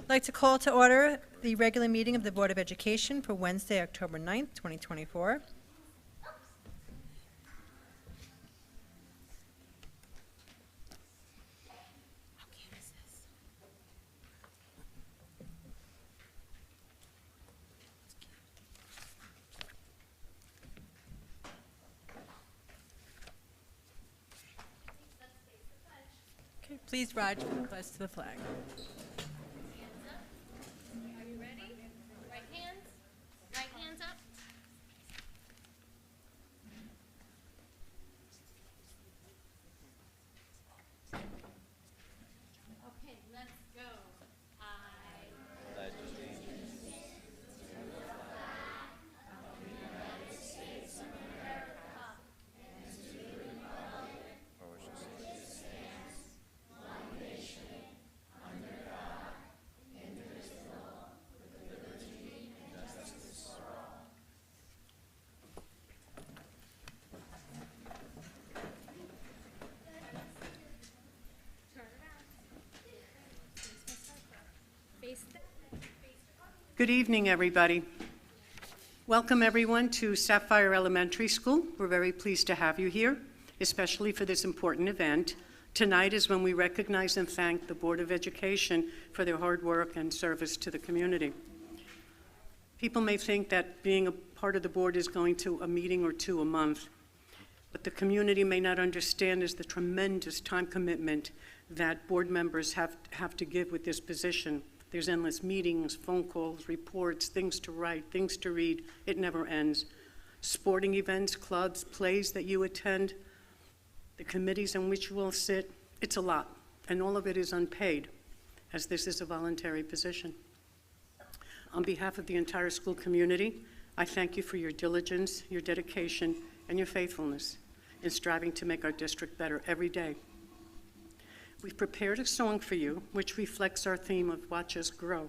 I'd like to call to order the regular meeting of the Board of Education for Wednesday, October 9th, 2024. Okay, please rise for the pledge to the flag. Are you ready? Right hands up. Okay, let's go. Good evening, everybody. Welcome, everyone, to Sapphire Elementary School. We're very pleased to have you here, especially for this important event. Tonight is when we recognize and thank the Board of Education for their hard work and service to the community. People may think that being a part of the board is going to a meeting or two a month, but the community may not understand is the tremendous time commitment that board members have to give with this position. There's endless meetings, phone calls, reports, things to write, things to read. It never ends. Sporting events, clubs, plays that you attend, the committees on which you will sit, it's a lot. And all of it is unpaid, as this is a voluntary position. On behalf of the entire school community, I thank you for your diligence, your dedication, and your faithfulness in striving to make our district better every day. We've prepared a song for you, which reflects our theme of Watch Us Grow.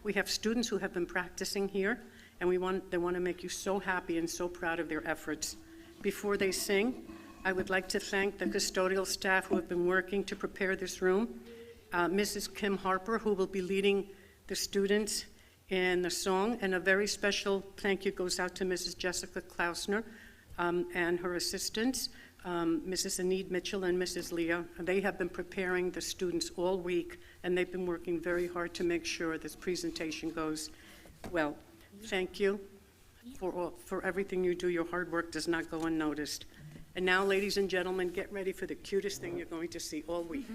We have students who have been practicing here, and they want to make you so happy and so proud of their efforts. Before they sing, I would like to thank the custodial staff who have been working to prepare this room. Mrs. Kim Harper, who will be leading the students in the song, and a very special thank you goes out to Mrs. Jessica Klausner and her assistants, Mrs. Enid Mitchell and Mrs. Leah. They have been preparing the students all week, and they've been working very hard to make sure this presentation goes well. Thank you for everything you do. Your hard work does not go unnoticed. And now, ladies and gentlemen, get ready for the cutest thing you're going to see all week.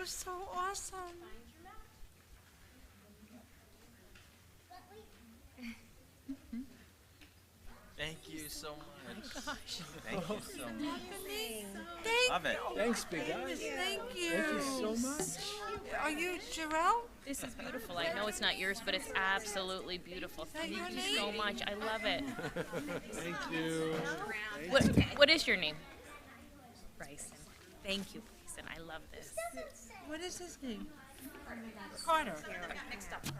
So awesome. you so much. Thank you so much. Thank Love it. Thanks, big guy. Thank you. Thank you so much. Are you Jarrell? This is beautiful. I know it's not yours, but it's absolutely beautiful. Thank you so much. I love it. Thank you. What is your name? Bryson. Thank you, Bryson. I love this. What is his name? Carter.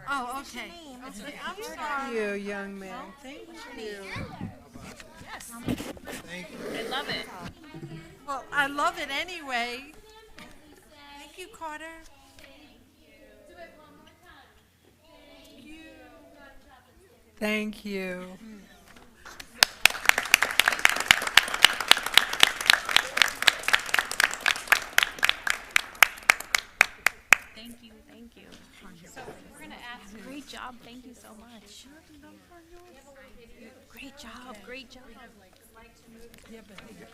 Oh, okay. I'm sorry. You, young man. Thank you. Yes. Thank you. I love it. Well, I love it anyway. Thank you, Carter. Thank you. Thank you. Thank you. So we're gonna ask. Great job. Thank you so much. Great job. Great job.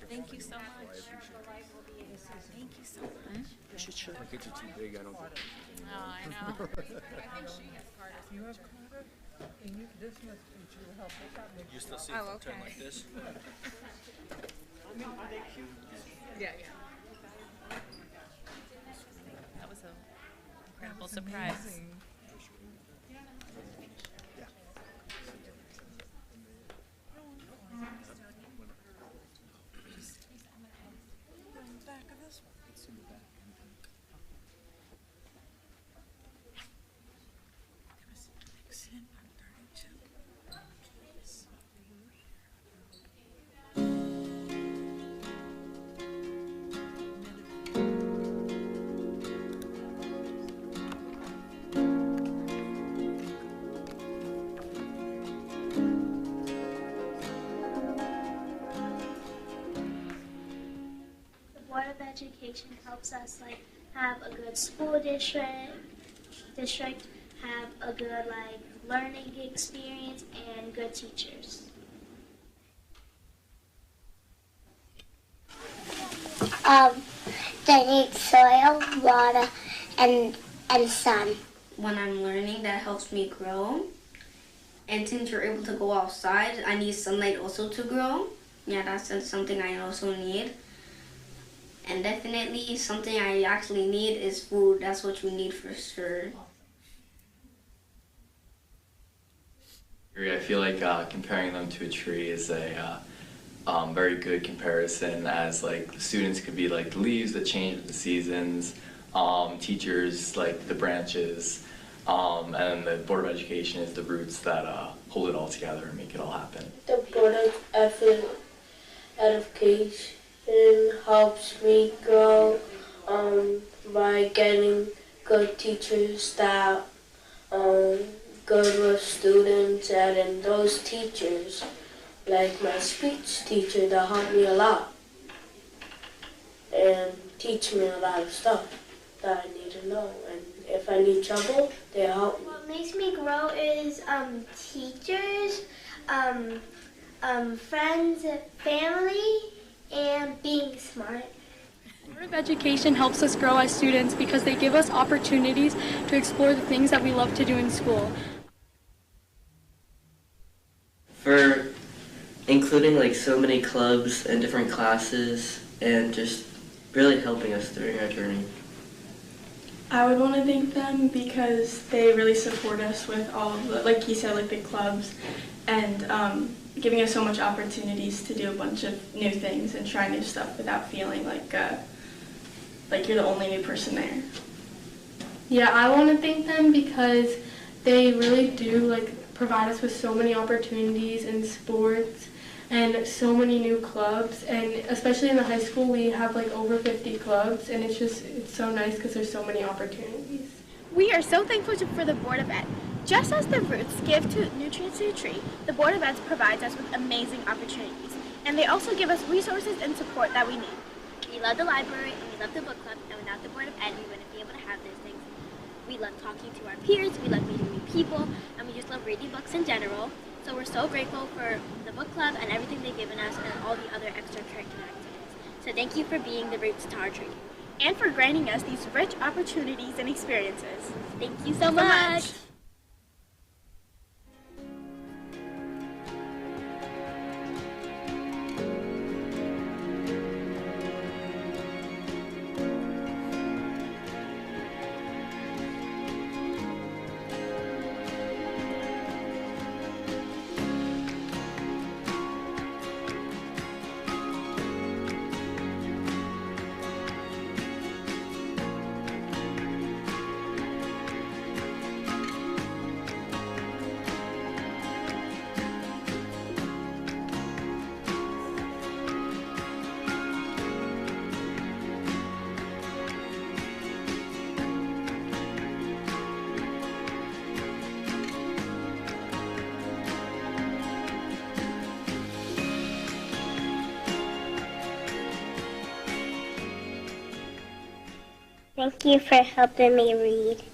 Thank you so much. Thank you so much. My kids are too big. I don't. Oh, I know. You have Carter? And you, this must be true help. You still see if I turn like this? That was an incredible surprise. Amazing. Back of this one. Board of Education helps us have a good school district, have a good learning experience, and good teachers. They need soil, water, and sun. When I'm learning, that helps me grow. And since you're able to go outside, I need sunlight also to grow. Yeah, that's something I also need. And definitely something I actually need is food. That's what you need for sure. I feel like comparing them to a tree is a very good comparison, as the students could be like the leaves that change with the seasons, teachers like the branches, and then the Board of Education is the roots that hold it all together and make it all happen. The Board of Education helps me grow by getting good teachers that good with students, and then those teachers, like my speech teacher, that helped me a lot and teach me a lot of stuff that I need to know. And if I need trouble, they help me. What makes me grow is teachers, friends, family, and being smart. Board of Education helps us grow as students because they give us opportunities to explore the things that we love to do in school. For including so many clubs and different classes and just really helping us during our journey. I would want to thank them because they really support us with all of the, like you said, the clubs, and giving us so much opportunities to do a bunch of new things and try new stuff without feeling like you're the only new person there. Yeah, I want to thank them because they really do provide us with so many opportunities in sports and so many new clubs, and especially in the high school we have over 50 clubs, and it's so nice because there's so many opportunities. We are so thankful for the Board of Ed. Just as the roots give nutrients to the tree, the Board of Ed provides us with amazing opportunities, and they also give us resources and support that we need. We love the library, and we love the book club, and without the Board of Ed we wouldn't be able to have those things. We love talking to our peers, we love meeting new people, and we just love reading books in general. So we're so grateful for the book club and everything they've given us and all the other extracurricular activities. So thank you for being the roots to our tree. And for granting us these rich opportunities and experiences. Thank you so much. Thank you for helping me read. Thank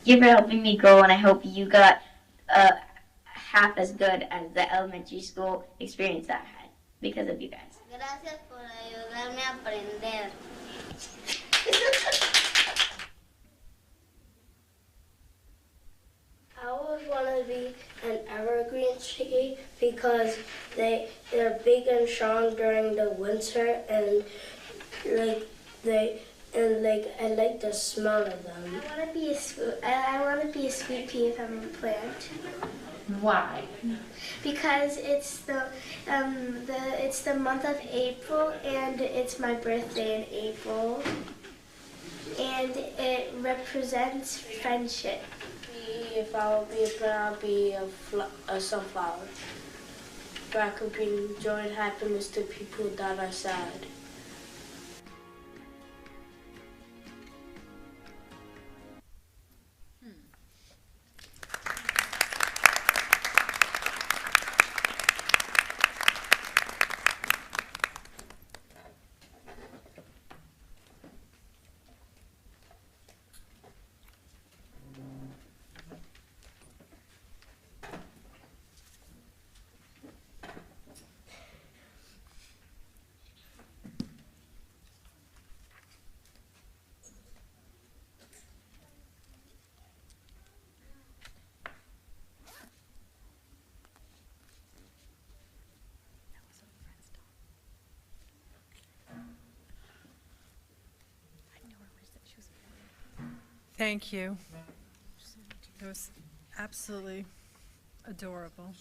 you for helping me grow, and I hope you got half as good as the elementary school experience that I had because of you guys. Gracias por ayudarme a aprender. I always want to be an evergreen tree because they're big and strong during the winter, and I like the smell of them. I want to be a sweet pea if I'm a plant. Why? Because it's the month of April, and it's my birthday in April, and it represents friendship. If I would be a plant, I'll be a sunflower. Where I could bring joy and happiness to people that are sad. Thank you. It was absolutely adorable.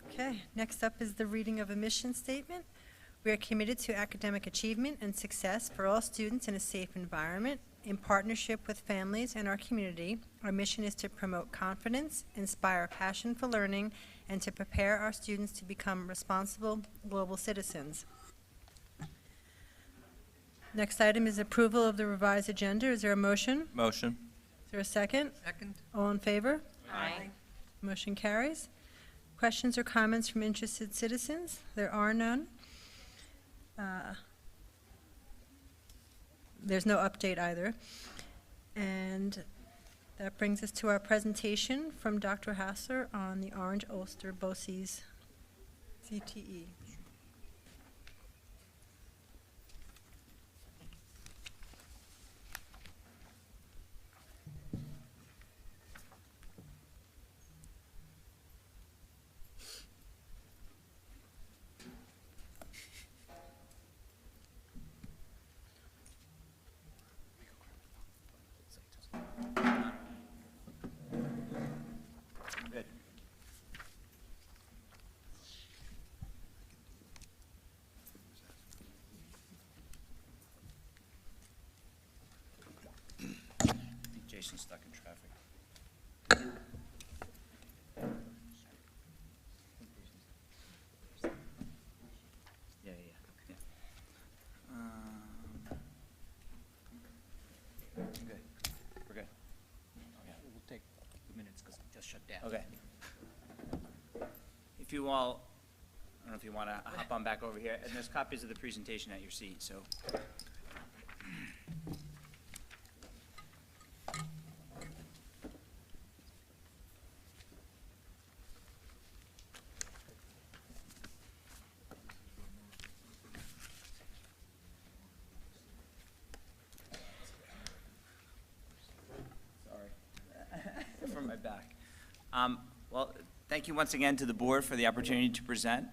Okay, next up is the reading of a mission statement. We are committed to academic achievement and success for all students in a safe environment. In partnership with families and our community, our mission is to promote confidence, inspire passion for learning, and to prepare our students to become responsible global citizens. Next item is approval of the revised agenda. Is there a motion? Motion. Is there a second? Second. All in favor? Aye. Motion carries. Questions or comments from interested citizens? There are none. There's no update either. And that brings us to our presentation from Dr. Hassler on the Orange Ulster BOCES CTE. Good. I think Jason's stuck in traffic. Yeah. We're good. We're good. We'll take minutes because it just shut down. Okay. If you all, I don't know if you want to hop on back over here, and there's copies of the presentation at your seat, so. Sorry. From my back. Well, thank you once again to the board for the opportunity to present.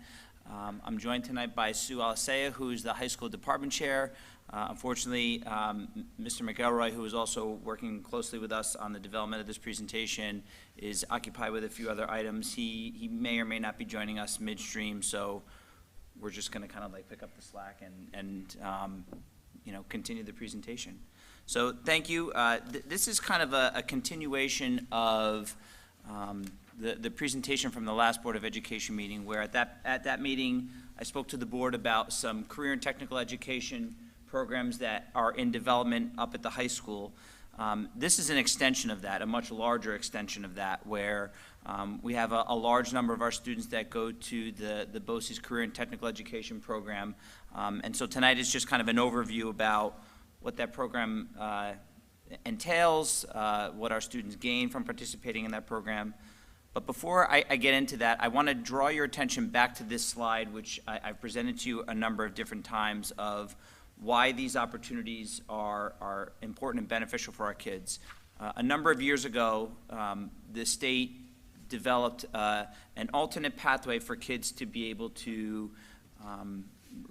I'm joined tonight by Sue Alisea, who's the high school department chair. Unfortunately, Mr. McElroy, who is also working closely with us on the development of this presentation, is occupied with a few other items. He may or may not be joining us midstream, so we're just going to kind of like pick up the slack and you know, continue the presentation. So thank you. This is kind of a continuation of the presentation from the last Board of Education meeting, where at that meeting I spoke to the board about some career and technical education programs that are in development up at the high school. This is an extension of that, a much larger extension of that, where we have a large number of our students that go to the BOCES Career and Technical Education program. And so tonight is just kind of an overview about what that program entails, what our students gain from participating in that program. But before I get into that, I want to draw your attention back to this slide, which I've presented to you a number of different times, of why these opportunities are important and beneficial for our kids. A number of years ago, the state developed an alternate pathway for kids to be able to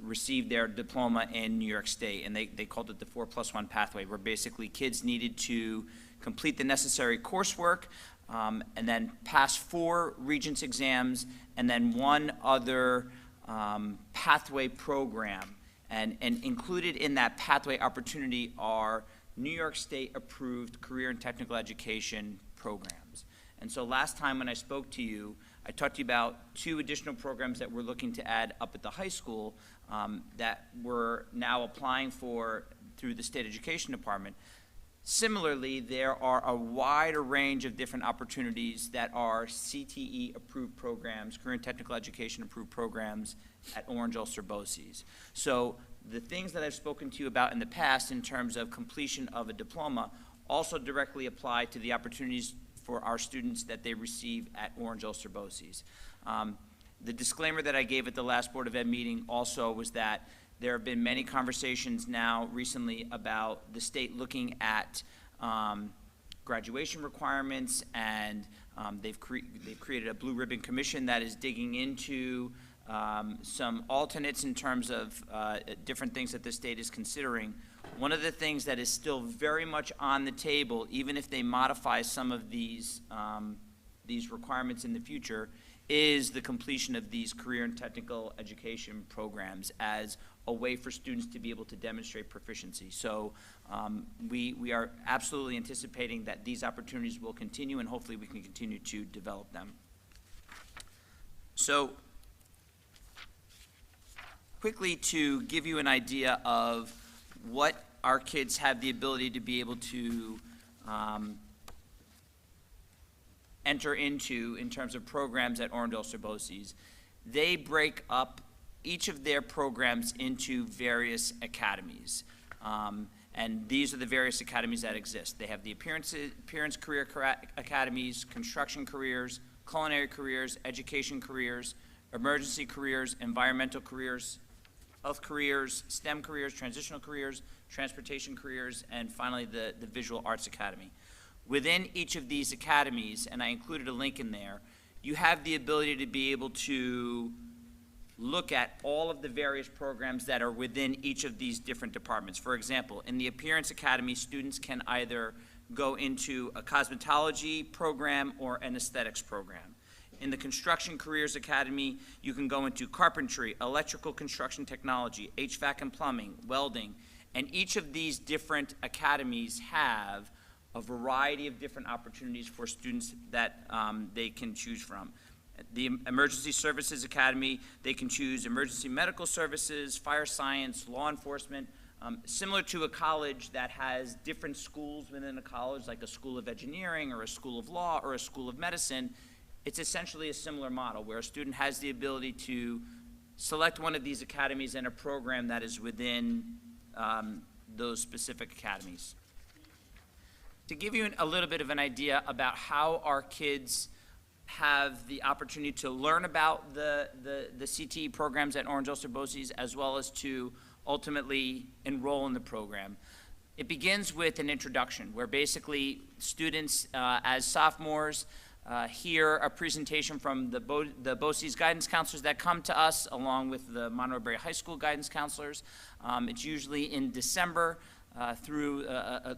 receive their diploma in New York State, and they called it the 4+1 pathway, where basically kids needed to complete the necessary coursework and then pass 4 Regents exams and then 1 other pathway program. And included in that pathway opportunity are New York State approved career and technical education programs. And so last time when I spoke to you, I talked to you about 2 additional programs that we're looking to add up at the high school that we're now applying for through the State Education Department. Similarly, there are a wider range of different opportunities that are CTE approved programs, career and technical education approved programs at Orange Ulster BOCES. So the things that I've spoken to you about in the past in terms of completion of a diploma also directly apply to the opportunities for our students that they receive at Orange Ulster BOCES. The disclaimer that I gave at the last Board of Ed meeting also was that there have been many conversations now recently about the state looking at graduation requirements, and they've created a blue ribbon commission that is digging into some alternates in terms of different things that the state is considering. One of the things that is still very much on the table, even if they modify some of these requirements in the future, is the completion of these career and technical education programs as a way for students to be able to demonstrate proficiency. So we are absolutely anticipating that these opportunities will continue, and hopefully we can continue to develop them. So quickly, to give you an idea of what our kids have the ability to be able to enter into in terms of programs at Orange Ulster BOCES, they break up each of their programs into various academies. And these are the various academies that exist. They have the appearance career academies, construction careers, culinary careers, education careers, emergency careers, environmental careers, health careers, STEM careers, transitional careers, transportation careers, and finally the Visual Arts Academy. Within each of these academies, and I included a link in there, you have the ability to be able to look at all of the various programs that are within each of these different departments. For example, in the Appearance Academy, students can either go into a cosmetology program or an aesthetics program. In the Construction Careers Academy, you can go into carpentry, electrical construction technology, HVAC and plumbing, welding, and each of these different academies have a variety of different opportunities for students that they can choose from. The Emergency Services Academy, they can choose emergency medical services, fire science, law enforcement, similar to a college that has different schools within a college, like a school of engineering or a school of law or a school of medicine. It's essentially a similar model where a student has the ability to select one of these academies and a program that is within those specific academies. To give you a little bit of an idea about how our kids have the opportunity to learn about the CTE programs at Orange Ulster BOCES, as well as to ultimately enroll in the program. It begins with an introduction, where basically students, as sophomores, hear a presentation from the BOCES guidance counselors that come to us, along with the Monroe-Woodbury High School guidance counselors. It's usually in December. Through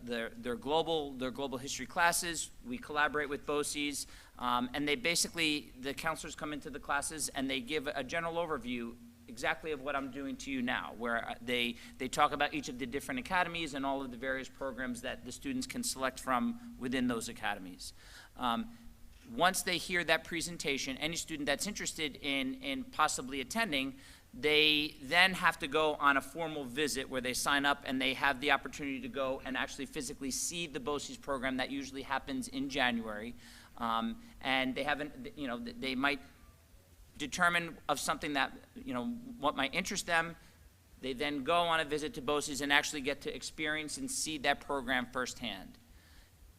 their global history classes. We collaborate with BOCES, and they basically, the counselors come into the classes and they give a general overview exactly of what I'm doing to you now, where they talk about each of the different academies and all of the various programs that the students can select from within those academies. Once they hear that presentation, any student that's interested in possibly attending, they then have to go on a formal visit where they sign up and they have the opportunity to go and actually physically see the BOCES program. That usually happens in January. And they haven't, they might determine of something that, what might interest them. They then go on a visit to BOCES and actually get to experience and see that program firsthand.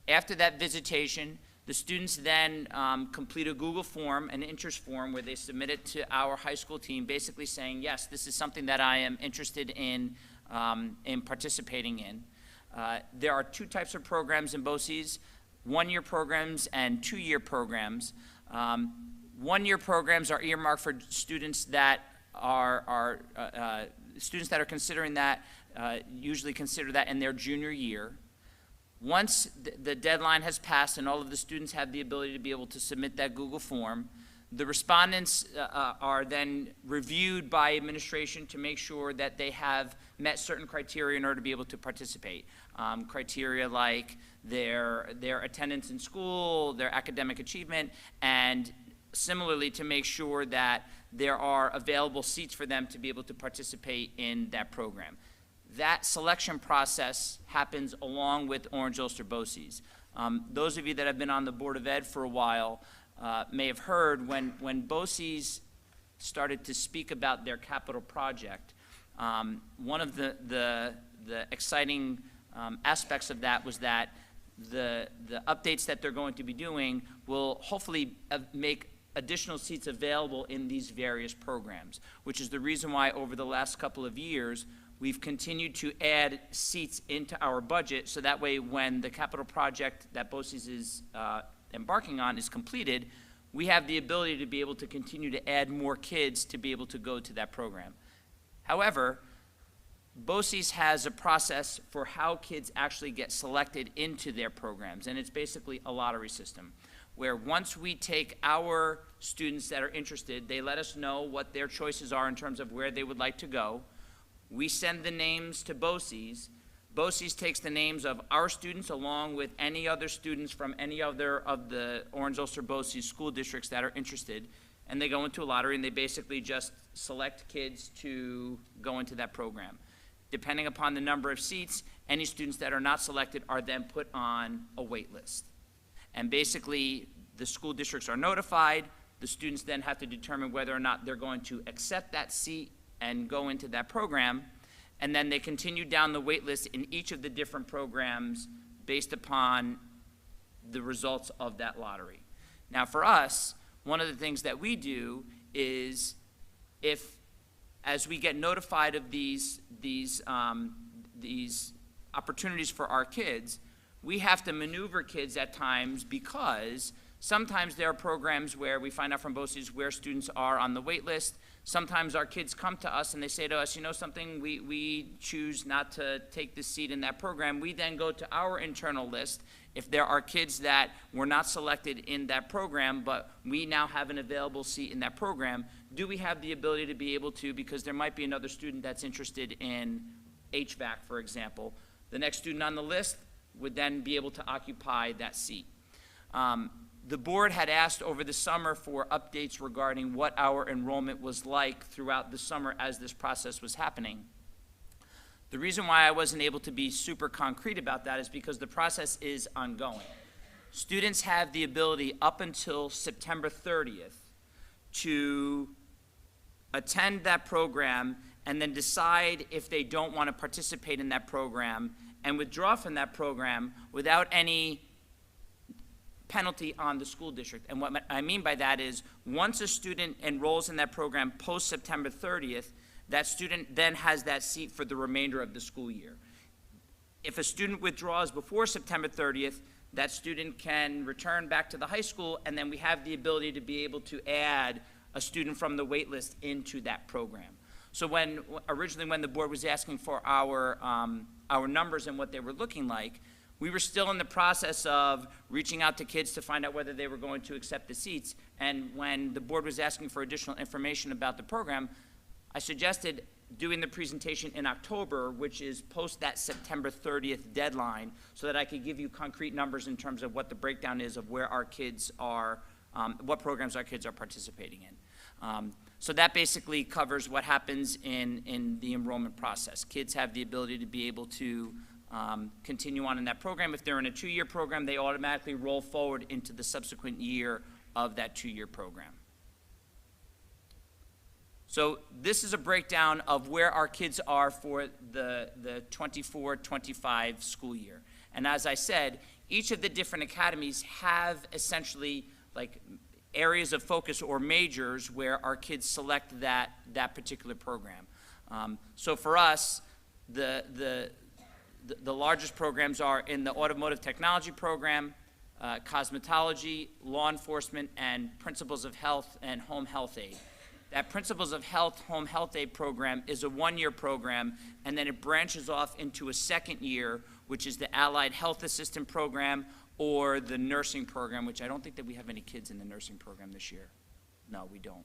After that visitation, the students then complete a Google form, an interest form, where they submit it to our high school team, basically saying, yes, this is something that I am interested in participating in. There are two types of programs in BOCES, one-year programs and two-year programs. One-year programs are earmarked for students that are considering that, usually consider that in their junior year. Once the deadline has passed and all of the students have the ability to be able to submit that Google form, the respondents are then reviewed by administration to make sure that they have met certain criteria in order to be able to participate. Criteria like their attendance in school, their academic achievement, and similarly to make sure that there are available seats for them to be able to participate in that program. That selection process happens along with Orange Ulster BOCES. Those of you that have been on the Board of Ed for a while may have heard when BOCES started to speak about their capital project, one of the exciting aspects of that was that the updates that they're going to be doing will hopefully make additional seats available in these various programs, which is the reason why over the last couple of years we've continued to add seats into our budget, so that way when the capital project that BOCES is embarking on is completed, we have the ability to be able to continue to add more kids to be able to go to that program. However, BOCES has a process for how kids actually get selected into their programs, and it's basically a lottery system, where once we take our students that are interested, they let us know what their choices are in terms of where they would like to go. We send the names to BOCES. BOCES takes the names of our students along with any other students from any other of the Orange Ulster BOCES school districts that are interested, and they go into a lottery and they basically just select kids to go into that program. Depending upon the number of seats, any students that are not selected are then put on a wait list. And basically, the school districts are notified. The students then have to determine whether or not they're going to accept that seat and go into that program, and then they continue down the wait list in each of the different programs based upon the results of that lottery. Now for us, one of the things that we do is as we get notified of these opportunities for our kids, we have to maneuver kids at times because sometimes there are programs where we find out from BOCES where students are on the wait list. Sometimes our kids come to us and they say to us, you know something, we choose not to take this seat in that program. We then go to our internal list. If there are kids that were not selected in that program, but we now have an available seat in that program, do we have the ability to be able to, because there might be another student that's interested in HVAC, for example, the next student on the list would then be able to occupy that seat. The board had asked over the summer for updates regarding what our enrollment was like throughout the summer as this process was happening. The reason why I wasn't able to be super concrete about that is because the process is ongoing. Students have the ability up until September 30th to attend that program and then decide if they don't want to participate in that program and withdraw from that program without any penalty on the school district. And what I mean by that is once a student enrolls in that program post September 30th, that student then has that seat for the remainder of the school year. If a student withdraws before September 30th, that student can return back to the high school, and then we have the ability to be able to add a student from the wait list into that program. So originally when the board was asking for our numbers and what they were looking like, we were still in the process of reaching out to kids to find out whether they were going to accept the seats. And when the board was asking for additional information about the program, I suggested doing the presentation in October, which is post that September 30th deadline, so that I could give you concrete numbers in terms of what the breakdown is of where our kids are, what programs our kids are participating in. So that basically covers what happens in the enrollment process. Kids have the ability to be able to continue on in that program. If they're in a 2-year program, they automatically roll forward into the subsequent year of that 2-year program. So this is a breakdown of where our kids are for the 24-25 school year. And as I said, each of the different academies have essentially like areas of focus or majors where our kids select that particular program. So for us, the largest programs are in the automotive technology program, cosmetology, law enforcement, and principles of health and home health aid. That Principles of Health, Home Health Aid program is a one-year program, and then it branches off into a second year, which is the Allied Health Assistant program or the nursing program, which I don't think that we have any kids in the nursing program this year. No, we don't.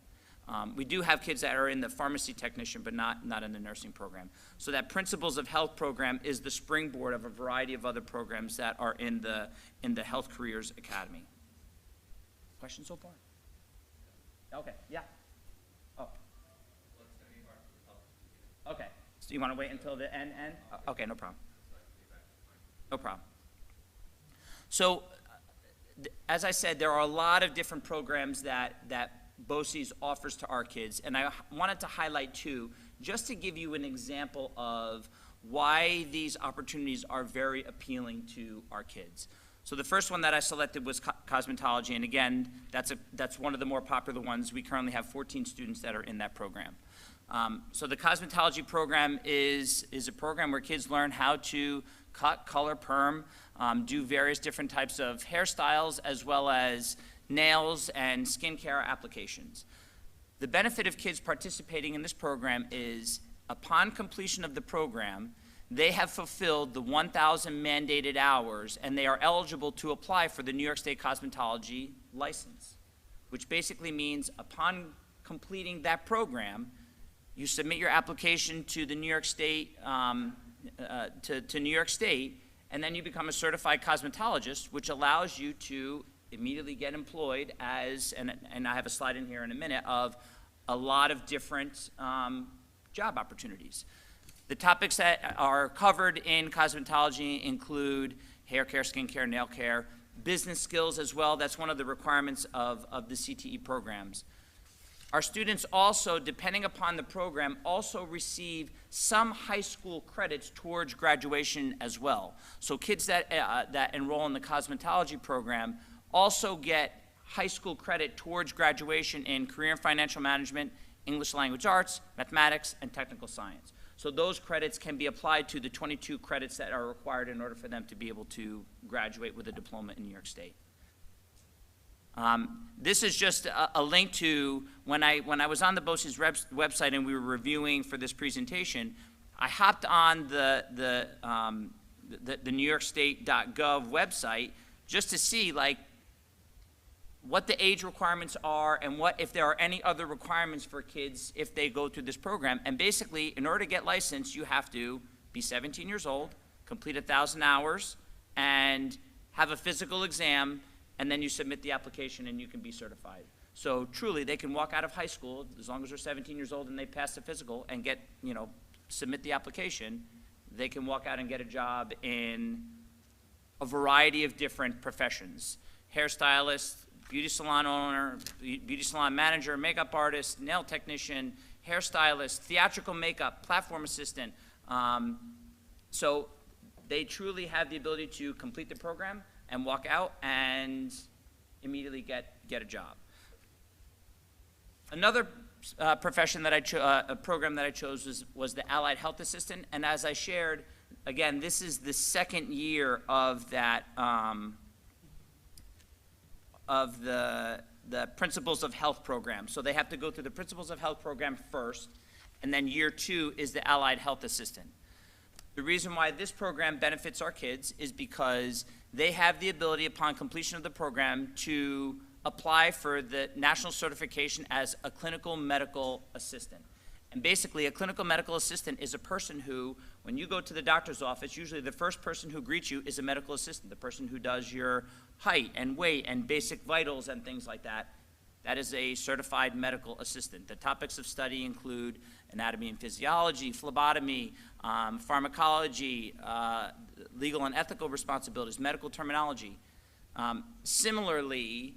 We do have kids that are in the pharmacy technician, but not in the nursing program. So that Principles of Health program is the springboard of a variety of other programs that are in the Health Careers Academy. Questions so far? Okay, yeah. Oh. Okay, so you want to wait until the end? Okay, no problem. No problem. So, as I said, there are a lot of different programs that BOCES offers to our kids, and I wanted to highlight two, just to give you an example of why these opportunities are very appealing to our kids. So the first one that I selected was cosmetology, and again, that's one of the more popular ones. We currently have 14 students that are in that program. So the cosmetology program is a program where kids learn how to cut, color, perm, do various different types of hairstyles, as well as nails and skincare applications. The benefit of kids participating in this program is, upon completion of the program, they have fulfilled the 1,000 mandated hours, and they are eligible to apply for the New York State Cosmetology license, which basically means upon completing that program, you submit your application to the New York State, to New York State, and then you become a certified cosmetologist, which allows you to immediately get employed as, and I have a slide in here in a minute, of a lot of different job opportunities. The topics that are covered in cosmetology include hair care, skin care, nail care, business skills as well. That's one of the requirements of the CTE programs. Our students also, depending upon the program, also receive some high school credits towards graduation as well. So kids that enroll in the cosmetology program also get high school credit towards graduation in career and financial management, English language arts, mathematics, and technical science. So those credits can be applied to the 22 credits that are required in order for them to be able to graduate with a diploma in New York State. This is just a link to when I was on the BOCES website and we were reviewing for this presentation. I hopped on the NewYorkState.gov website just to see what the age requirements are and if there are any other requirements for kids if they go through this program. And basically, in order to get licensed, you have to be 17 years old, complete 1,000 hours, and have a physical exam, and then you submit the application and you can be certified. So truly, they can walk out of high school, as long as they're 17 years old and they pass the physical and get, submit the application, they can walk out and get a job in a variety of different professions. Hairstylist, beauty salon owner, beauty salon manager, makeup artist, nail technician, hairstylist, theatrical makeup, platform assistant. So they truly have the ability to complete the program and walk out and immediately get a job. Another profession that a program that I chose was the Allied Health Assistant, and as I shared, again, this is the second year of that, of the Principles of Health program. So they have to go through the Principles of Health program first, and then year 2 is the Allied Health Assistant. The reason why this program benefits our kids is because they have the ability upon completion of the program to apply for the national certification as a clinical medical assistant. And basically, a clinical medical assistant is a person who, when you go to the doctor's office, usually the first person who greets you is a medical assistant, the person who does your height and weight and basic vitals and things like that. That is a certified medical assistant. The topics of study include anatomy and physiology, phlebotomy, pharmacology, legal and ethical responsibilities, medical terminology. Similarly,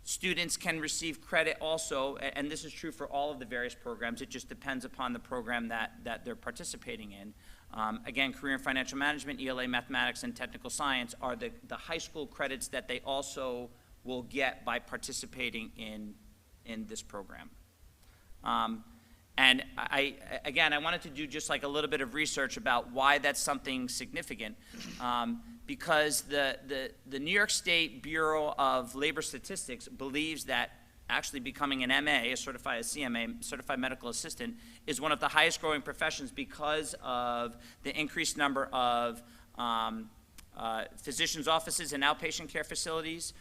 Students can receive credit also, and this is true for all of the various programs. It just depends upon the program that they're participating in. Again, career and financial management, ELA, mathematics, and technical science are the high school credits that they also will get by participating in this program. And again, I wanted to do just like a little bit of research about why that's something significant. Because the New York State Bureau of Labor Statistics believes that actually becoming an MA, a CMA, Certified Medical Assistant, is one of the highest growing professions because of the increased number of physicians' offices and outpatient care facilities,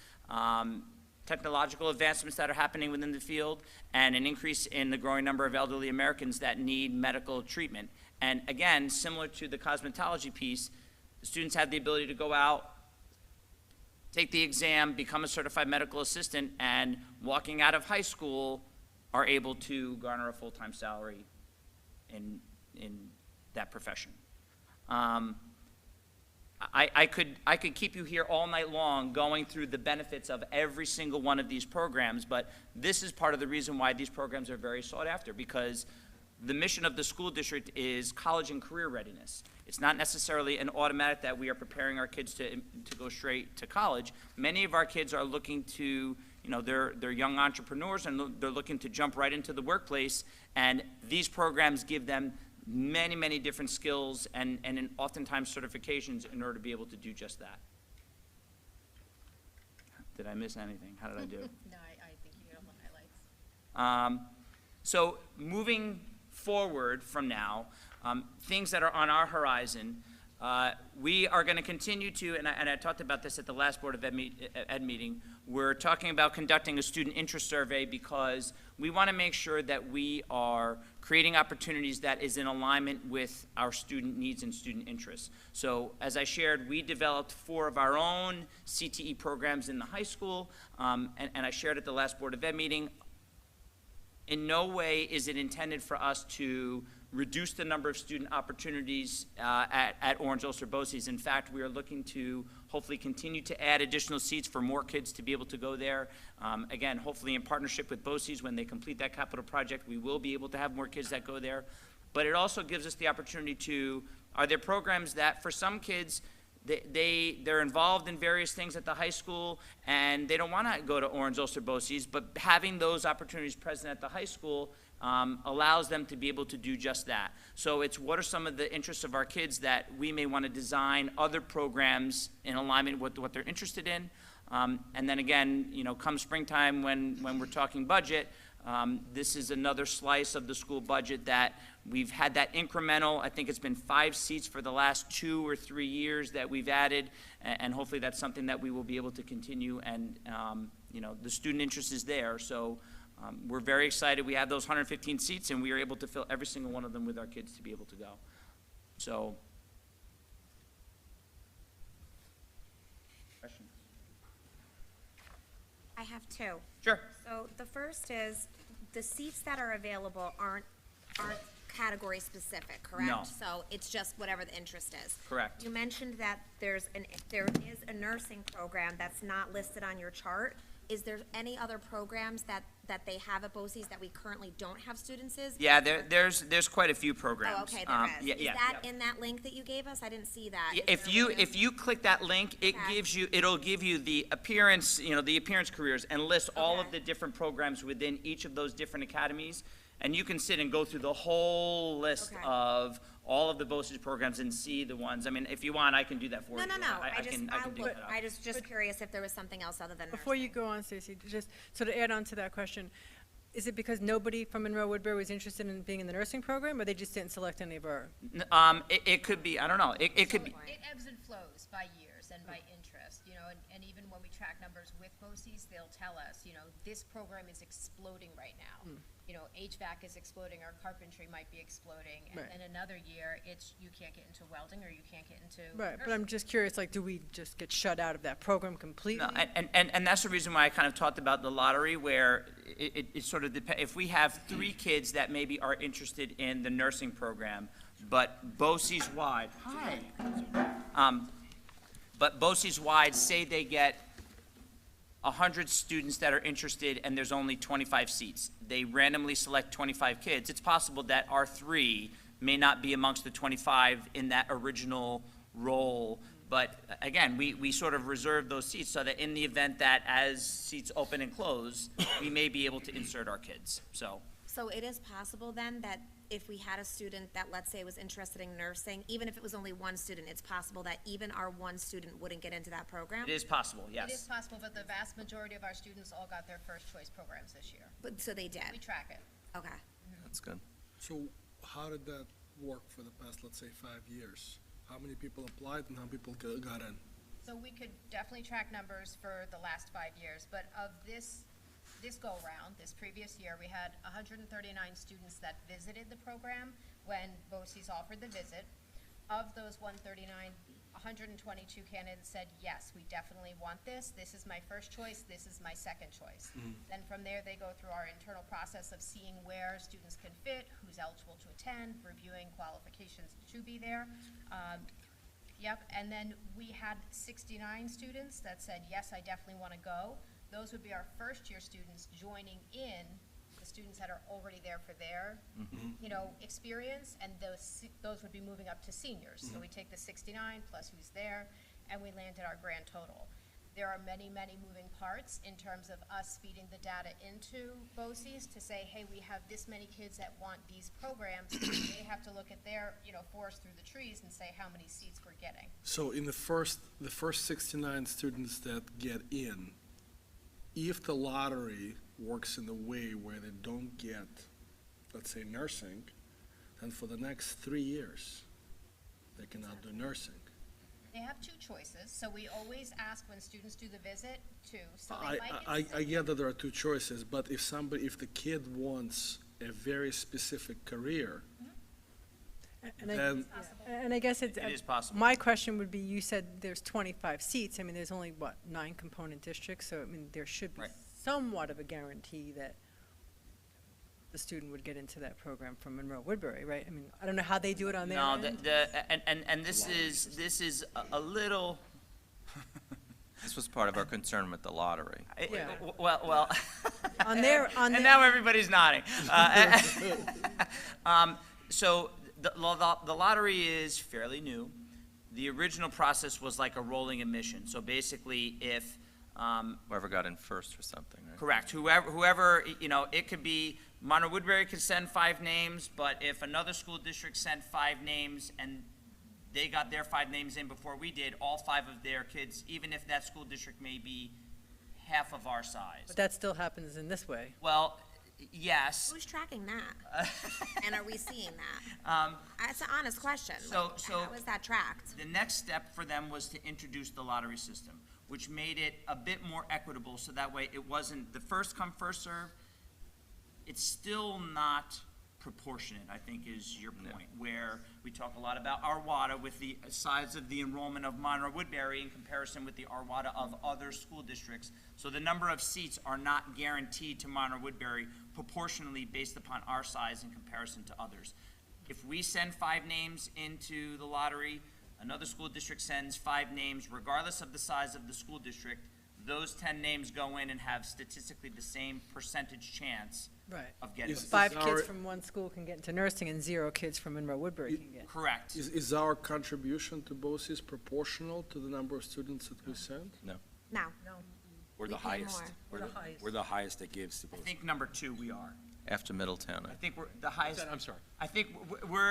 technological advancements that are happening within the field, and an increase in the growing number of elderly Americans that need medical treatment. And again, similar to the cosmetology piece, the students have the ability to go out, take the exam, become a certified medical assistant, and walking out of high school are able to garner a full-time salary in that profession. I could keep you here all night long going through the benefits of every single one of these programs, but this is part of the reason why these programs are very sought after, because the mission of the school district is college and career readiness. It's not necessarily an automatic that we are preparing our kids to go straight to college. Many of our kids are looking to, they're young entrepreneurs and they're looking to jump right into the workplace, and these programs give them many, many different skills and oftentimes certifications in order to be able to do just that. Did I miss anything? How did I do? No, I think you hit all the highlights. So moving forward from now, things that are on our horizon, we are going to continue to, and I talked about this at the last Board of Ed meeting, we're talking about conducting a student interest survey because we want to make sure that we are creating opportunities that is in alignment with our student needs and student interests. So as I shared, we developed 4 of our own CTE programs in the high school, and I shared at the last Board of Ed meeting. In no way is it intended for us to reduce the number of student opportunities at Orange Ulster BOCES. In fact, we are looking to hopefully continue to add additional seats for more kids to be able to go there. Again, hopefully in partnership with BOCES, when they complete that capital project, we will be able to have more kids that go there. But it also gives us the opportunity to, are there programs that for some kids, they're involved in various things at the high school and they don't want to go to Orange Ulster BOCES, but having those opportunities present at the high school allows them to be able to do just that. So it's what are some of the interests of our kids that we may want to design other programs in alignment with what they're interested in. And then again, come springtime when we're talking budget, this is another slice of the school budget that we've had that incremental, I think it's been 5 seats for the last 2 or 3 years that we've added, and hopefully that's something that we will be able to continue, and the student interest is there. So we're very excited. We have those 115 seats and we are able to fill every single one of them with our kids to be able to go. So, questions? I have 2. Sure. So the first is, the seats that are available aren't category specific, correct? No. So it's just whatever the interest is. Correct. You mentioned that there is a nursing program that's not listed on your chart. Is there any other programs that they have at BOCES that we currently don't have students in? Yeah, there's quite a few programs. Oh, okay, there is. Yeah, Is that in that link that you gave us? I didn't see that. Yeah, Is there a way to- if you click that link, it'll give you the appearance, the appearance careers, and list all of the different programs within each of those different academies, and you can sit and go through the whole list of all of the BOCES programs and see the ones. I mean, if you want, I can do that for you. No. I can dig that up. I just curious if there was something else other than Before you go on, Stacey, just so to add on to that question, is it because nobody from Monroe-Woodbury was interested in being in the nursing program, or they just didn't select any of our? It could be, I don't know, it could be. It ebbs and flows by years and by interest, and even when we track numbers with BOCES, they'll tell us, this program is exploding right now. HVAC is exploding, or carpentry might be exploding, and then another year, it's you can't get into welding or you can't get into Right, but I'm just curious, do we just get shut out of that program completely? No, and that's the reason why I kind of talked about the lottery, where it sort of depends. If we have 3 kids that maybe are interested in the nursing program, but BOCES wide, but BOCES wide, say they get 100 students that are interested and there's only 25 seats. They randomly select 25 kids. It's possible that our 3 may not be amongst the 25 in that original role. But again, we sort of reserve those seats so that in the event that as seats open and close, we may be able to insert our kids, so. So it is possible then that if we had a student that, let's say, was interested in nursing, even if it was only 1 student, it's possible that even our 1 student wouldn't get into that program? It is possible, It is yes. possible, but the vast majority of our students all got their first choice programs this year. But, so they did? We track it. Okay. That's good. So how did that work for the past, let's say, 5 years? How many people applied and how many people got in? So we could definitely track numbers for the last 5 years, but of this go-round, this previous year, we had 139 students that visited the program when BOCES offered the visit. Of those 139, 122 candidates said, yes, we definitely want this. This is my first choice. This is my second choice. Then from there, they go through our internal process of seeing where students can fit, who's eligible to attend, reviewing qualifications to be there. Yep, and then we had 69 students that said, yes, I definitely want to go. Those would be our first-year students joining in the students that are already there for their, experience, and those would be moving up to seniors. So we take the 69 plus who's there, and we land at our grand total. There are many, many moving parts in terms of us feeding the data into BOCES to say, hey, we have this many kids that want these programs. They have to look at their, forest through the trees and say how many seats we're getting. So in the first 69 students that get in, if the lottery works in a way where they don't get, let's say, nursing, then for the next 3 years, they cannot do nursing. They have 2 choices, so we always ask when students do the visit to, so they might get I get that there are 2 choices, but if the kid wants a very specific career, then And I guess it's. It is possible. My question would be, you said there's 25 seats. I mean, there's only, 9 component districts? So, I mean, there should be Right. somewhat of a guarantee that the student would get into that program from Monroe-Woodbury, right? I mean, I don't know how they do it on their No, end. and this is a little, This was part of our concern with the lottery. Yeah. well. On their. And now everybody's nodding. So the lottery is fairly new. The original process was like a rolling admission. So basically, if Whoever got in first or something, right? correct, whoever, it could be Monroe-Woodbury could send 5 names, but if another school district sent 5 names and they got their 5 names in before we did, all 5 of their kids, even if that school district may be half of our size. But that still happens in this way. Well, yes. Who's tracking that? And are we seeing that? That's an honest question. So- How is that tracked? The next step for them was to introduce the lottery system, which made it a bit more equitable, so that way it wasn't the first come, first serve. It's still not proportionate, I think is your point, where we talk a lot about Arwada with the size of the enrollment of Monroe-Woodbury in comparison with the Arwada of other school districts. So the number of seats are not guaranteed to Monroe-Woodbury proportionally based upon our size in comparison to others. If we send 5 names into the lottery, another school district sends 5 names, regardless of the size of the school district, those 10 names go in and have statistically the same percentage chance Right. of getting. Is- 5 our- kids from one school can get into nursing and 0 kids from Monroe-Woodbury can get. Correct. is our contribution to BOCES proportional to the number of students that we send? No. We're We the pay highest. more. We're the highest that gives to I both. think number 2 we are. After Middletown. I think we're the highest. I'm sorry. I think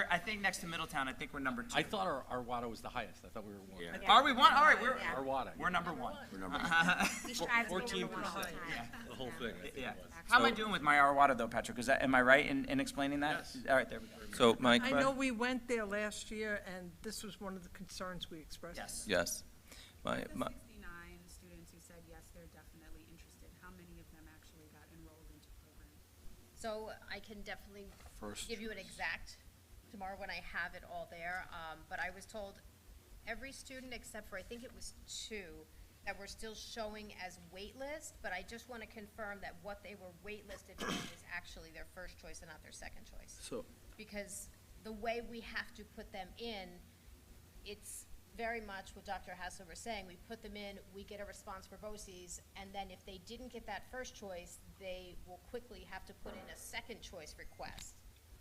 I think next to Middletown, I think we're number 2. I thought our WADA was the highest. I thought we were one. Yeah. Are we one? All right, we're Yeah. Our WADA. we're number 1. We're number We strive to be number 1 all the 14%. time. The whole thing. I think Yeah. it was. How am I doing with my Arwada though, Patrick? Am I right in explaining that? Yes. All right, there we go. So my I know question, we went there last year, and this was one of the concerns we expressed. Yes. yes, my, The my, 69 students who said yes, they're definitely interested, how many of them actually got enrolled into program? So I can definitely give you an exact tomorrow when I have it all there. But I was told every student except for, I think it was 2, that were still showing as waitlist, but I just want to confirm that what they were waitlisted for is actually their first choice and not their second choice. So, Because the way we have to put them in, it's very much what Dr. Hassler was saying. We put them in, we get a response for BOCES, and then if they didn't get that first choice, they will quickly have to put in a second choice request.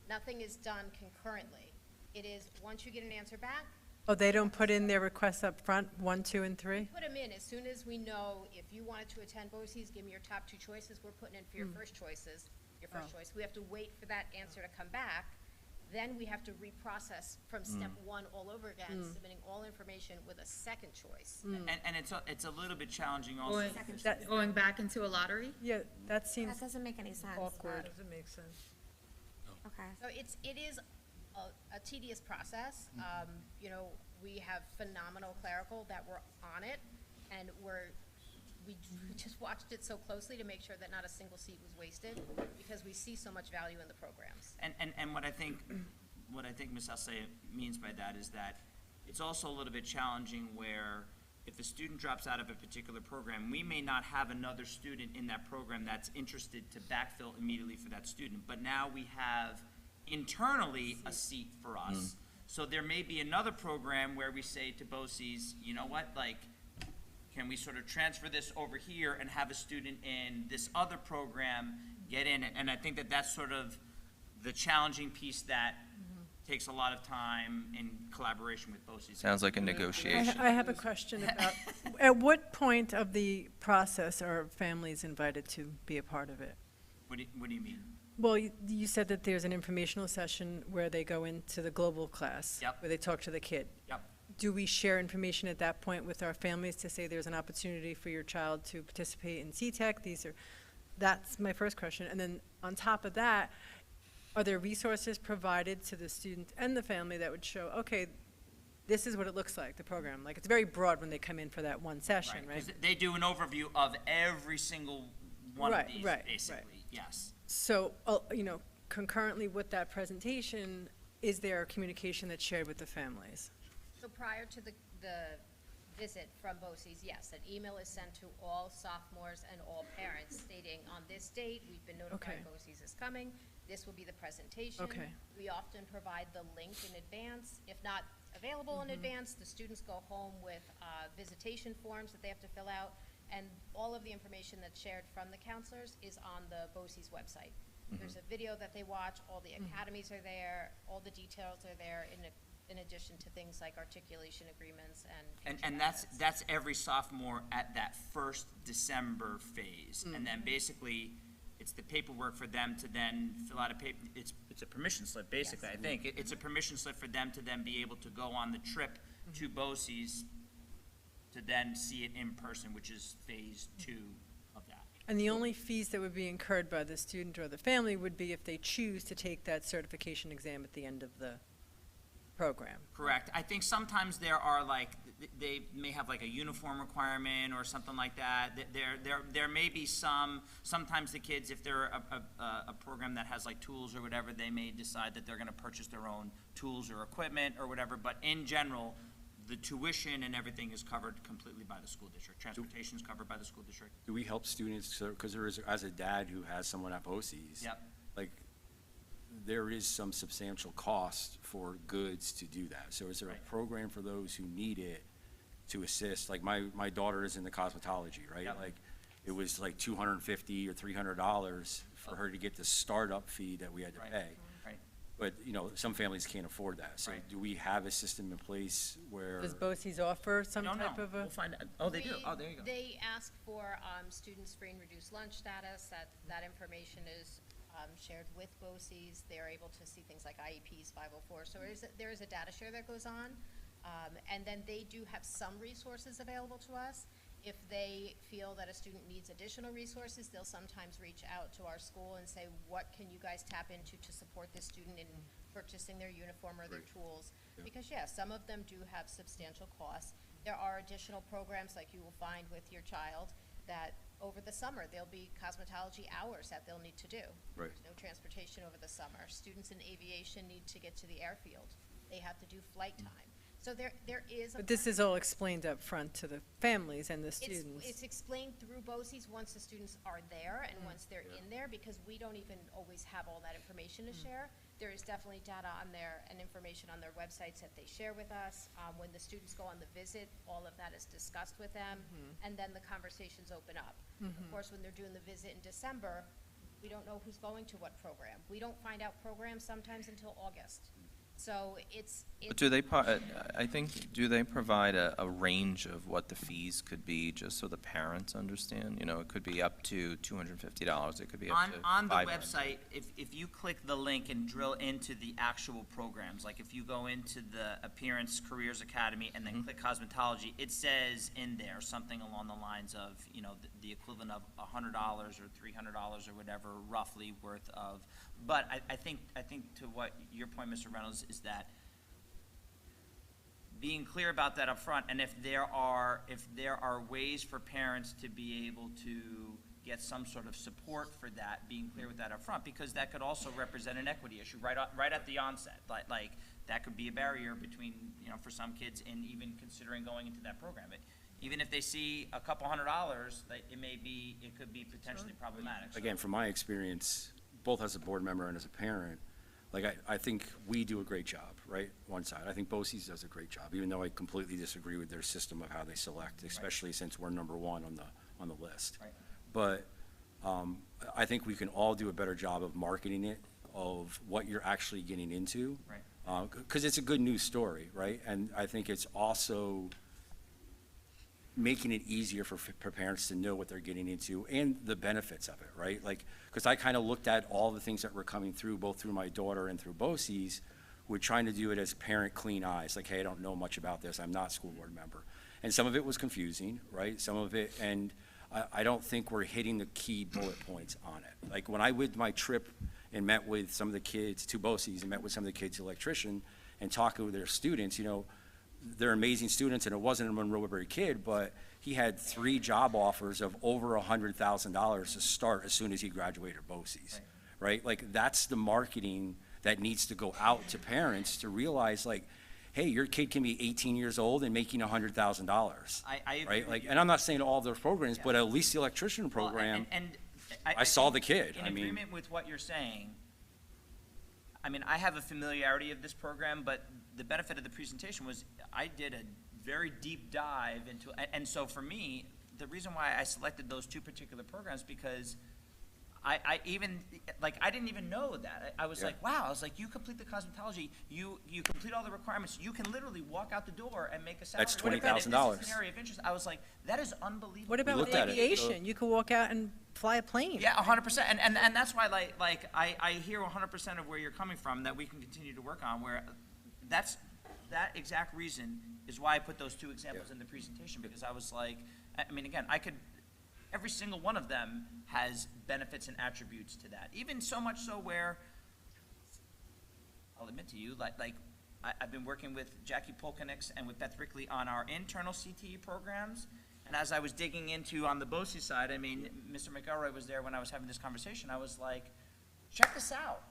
Nothing is done concurrently. It is, once you get an answer back, Oh, they don't put in their requests up front, 1, 2, and 3? put them in as soon as we know if you wanted to attend BOCES, give me your top 2 choices. We're putting in for your first choices, your first choice. We have to wait for that answer to come back. Then we have to reprocess from step 1 all over again, submitting all information with a second choice. And it's a little bit challenging also. Going back into a lottery? Yeah, that seems That doesn't make any sense. awkward. Doesn't make sense. Okay. So it is a tedious process. You know, we have phenomenal clerical that were on it, and we just watched it so closely to make sure that not a single seat was wasted, because we see so much value in the programs. And what I think Ms. Alsea means by that is that it's also a little bit challenging where if a student drops out of a particular program, we may not have another student in that program that's interested to backfill immediately for that student, but now we have internally a seat for us. So there may be another program where we say to BOCES, you know what, like, can we sort of transfer this over here and have a student in this other program get in? And I think that that's sort of the challenging piece that takes a lot of time in collaboration with BOCES. Sounds like a negotiation. I have a question about, at what point of the process are families invited to be a part of it? What do you mean? Well, you said that there's an informational session where they go into the global class. Yep. Where they talk to the kid. Yep. Do we share information at that point with our families to say there's an opportunity for your child to participate in CTEC? That's my first question. And then on top of that, are there resources provided to the student and the family that would show, okay, this is what it looks like, the program? Like, it's very broad when they come in for that one session, right? 'Cause they do an overview of every single one of these, Right. basically, yes. So, you know, concurrently with that presentation, is there communication that's shared with the families? So prior to the visit from BOCES, yes, an email is sent to all sophomores and all parents stating, on this date, we've been notified Okay. BOCES is coming, this will be the presentation. Okay. We often provide the link in advance. If not available in advance, the students go home with visitation forms that they have to fill out, and all of the information that's shared from the counselors is on the BOCES website. There's a video that they watch, all the academies are there, all the details are there, in addition to things like articulation agreements and And that's every sophomore at that first December phase. And then basically, it's the paperwork for them to then fill out it's a permission slip, basically, I think. It's a permission slip for them to then be able to go on the trip to BOCES to then see it in person, which is phase 2 of that. And the only fees that would be incurred by the student or the family would be if they choose to take that certification exam at the end of the program. Correct. I think sometimes there are like, they may have like a uniform requirement or something like that. There may be sometimes the kids, if they're a program that has like tools or whatever, they may decide that they're gonna purchase their own tools or equipment or whatever, but in general, the tuition and everything is covered completely by the school district. Transportation is covered by the school district. Do we help students, because there is, as a dad who has someone at BOCES, Yep. like, there is some substantial cost for goods to do that. So is there a program for those who need it to assist? Like, my daughter is in the cosmetology, right? Yep. Like, it was like $250 or $300 for her to get the startup fee that we had to Right. pay. Right. But, you know, some families can't afford that. So Right. do we have a system in place where? Does BOCES offer some No, type no, of a? we'll find out. Oh, they do. Oh, there you go. They ask for students' free and reduced lunch status. That information is shared with BOCES. They're able to see things like IEPs, 504. So there is a data share that goes on. And then they do have some resources available to us. If they feel that a student needs additional resources, they'll sometimes reach out to our school and say, what can you guys tap into to support this student in purchasing their uniform or their tools? Because, yeah, some of them do have substantial costs. There are additional programs like you will find with your child that over the summer, there'll be cosmetology hours that they'll need to do. Right. There's no transportation over the summer. Students in aviation need to get to the airfield. They have to do flight time. So there is a. But this is all explained up front to the families and the students. It's explained through BOCES once the students are there and once they're in there, because we don't even always have all that information to share. there is definitely data on there and information on their websites that they share with us. When the students go on the visit, all of that is discussed with them, and then the conversations open up. Of course, when they're doing the visit in December, we don't know who's going to what program. We don't find out programs sometimes until August. So But do they, I think, do they provide a range of what the fees could be, just so the parents understand? You know, it could be up to $250, it could be up to On the $500. website, if you click the link and drill into the actual programs, like if you go into the Appearance Careers Academy and then click cosmetology, it says in there something along the lines of, you know, the equivalent of $100 or $300 or whatever roughly worth of. But I think to what your point, Mr. Reynolds, is that being clear about that up front, and if there are ways for parents to be able to get some sort of support for that, being clear with that up front, because that could also represent an equity issue right at the onset. Like that could be a barrier between, you know, for some kids in even considering going into that program. Even if they see a couple $100, it could be potentially problematic. Again, from my experience, both as a board member and as a parent, like I think we do a great job, right? One side. I think BOCES does a great job, even though I completely disagree with their system of how they select, especially since we're number one on the list. Right. But I think we can all do a better job of marketing it, of what you're actually getting into. Right. Because it's a good news story, right? And I think it's also making it easier for parents to know what they're getting into and the benefits of it, right? Like, because I kind of looked at all the things that were coming through, both through my daughter and through BOCES, we're trying to do it as parent clean eyes, like, hey, I don't know much about this, I'm not a school board member. And some of it was confusing, right? Some of it, and I don't think we're hitting the key bullet points on it. Like, when I did my trip and met with some of the kids to BOCES and met with some of the kids, electrician, and talking with their students, you know, they're amazing students, and it wasn't a Monroe-Woodbury kid, but he had 3 job offers of over $100,000 to start as soon as he graduated BOCES, right? Like, that's the marketing that needs to go out to parents to realize, like, hey, your kid can be 18 years old and making $100,000, I agree right? with Like, you. and I'm not saying all those programs, but at least the electrician program, I saw the kid. In I mean, agreement with what you're saying, I mean, I have a familiarity of this program, but the benefit of the presentation was I did a very deep dive into, and so for me, the reason why I selected those 2 particular programs, because I didn't even know that. I was like, wow, I was like, you complete the cosmetology, you complete all the requirements, you can literally walk out the door and make a salary. That's What if $20,000. This is an area of interest. I was like, that is unbelievable. What about with aviation? You could walk out and fly a plane. Yeah, 100%, and that's why, I hear 100% of where you're coming from, that we can continue to work on, where that exact reason is why I put those 2 examples in the presentation, because I was like, I mean, again, every single one of them has benefits and attributes to that, even so much so where, I'll admit to you, I've been working with Jackie Polkinix and with Beth Rickley on our internal CTE programs. And as I was digging into on the BOCES side, I mean, Mr. McElroy was there when I was having this conversation. I was like, check this out.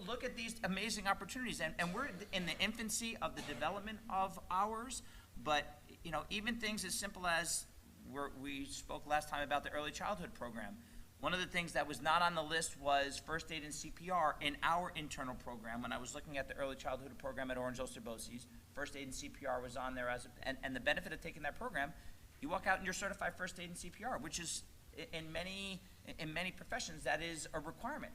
Look at these amazing opportunities. And we're in the infancy of the development of ours. But, you know, even things as simple as we spoke last time about the early childhood program. One of the things that was not on the list was first aid and CPR in our internal program. When I was looking at the early childhood program at Orange Ulster BOCES, first aid and CPR was on there and the benefit of taking that program, you walk out and you're certified first aid and CPR, which is in many professions that is a requirement.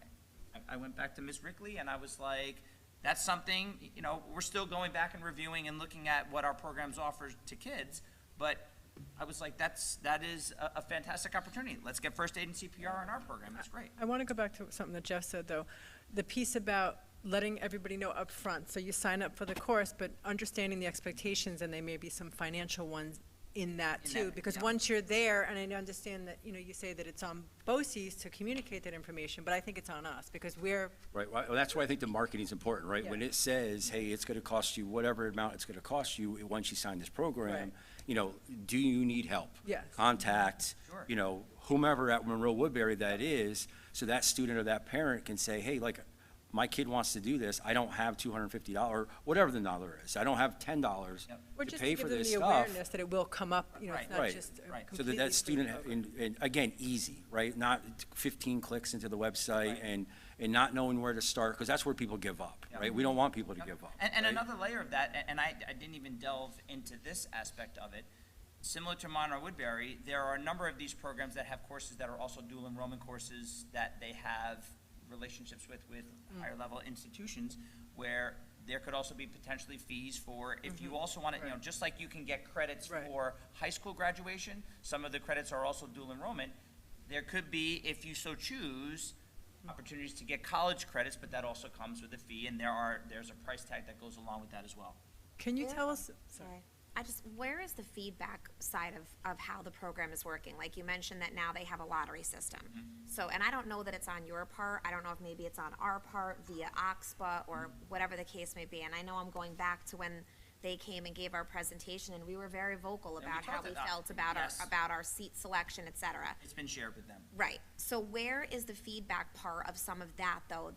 I went back to Ms. Rickley and I was like, that's something, you know, we're still going back and reviewing and looking at what our programs offer to kids, but I was like, that is a fantastic opportunity. Let's get first aid and CPR in our program. That's great. I want to go back to something that Jeff said, though. The piece about letting everybody know up front. So you sign up for the course, but understanding the expectations, and there may be some financial ones in that too. Because once you're there, and I understand that, you know, you say that it's on BOCES to communicate that information, but I think it's on us because we're. right, well, that's why I think the marketing is important, right? Yeah. When it says, hey, it's going to cost you whatever amount it's going to cost you once you sign this program, Right. you know, do you need help? Yes. Contact, Sure. you know, whomever at Monroe-Woodbury that is, so that student or that parent can say, hey, like, my kid wants to do this, I don't have $250, whatever the dollar is. I don't have $10 Or to just pay to for give them this the stuff. awareness that it will come up, you know, it's not Right, just a right. So completely that free student, program. and again, easy, right? Not 15 clicks into the website and not knowing where to start, because that's where people give up, right? We don't want people to give up. And right? another layer of that, and I didn't even delve into this aspect of it, similar to Monroe-Woodbury, there are a number of these programs that have courses that are also dual enrollment courses that they have relationships with higher level institutions, where there could also be potentially fees for, if you also want to, you know, just like you can get credits for high school graduation, some of the credits are also dual enrollment. There could be, if you so choose, opportunities to get college credits, but that also comes with a fee, and there's a price tag that goes along with that as well. Can you tell us, sorry. Where is the feedback side of how the program is working? Like you mentioned that now they have a lottery system. So, and I don't know that it's on your part. I don't know if maybe it's on our part via OXPA or whatever the case may be. And I know I'm going back to when they came and gave our presentation, and we were very vocal about how we felt about our seat selection, et cetera. It's been shared with them. Right. So where is the feedback part of some of that, though,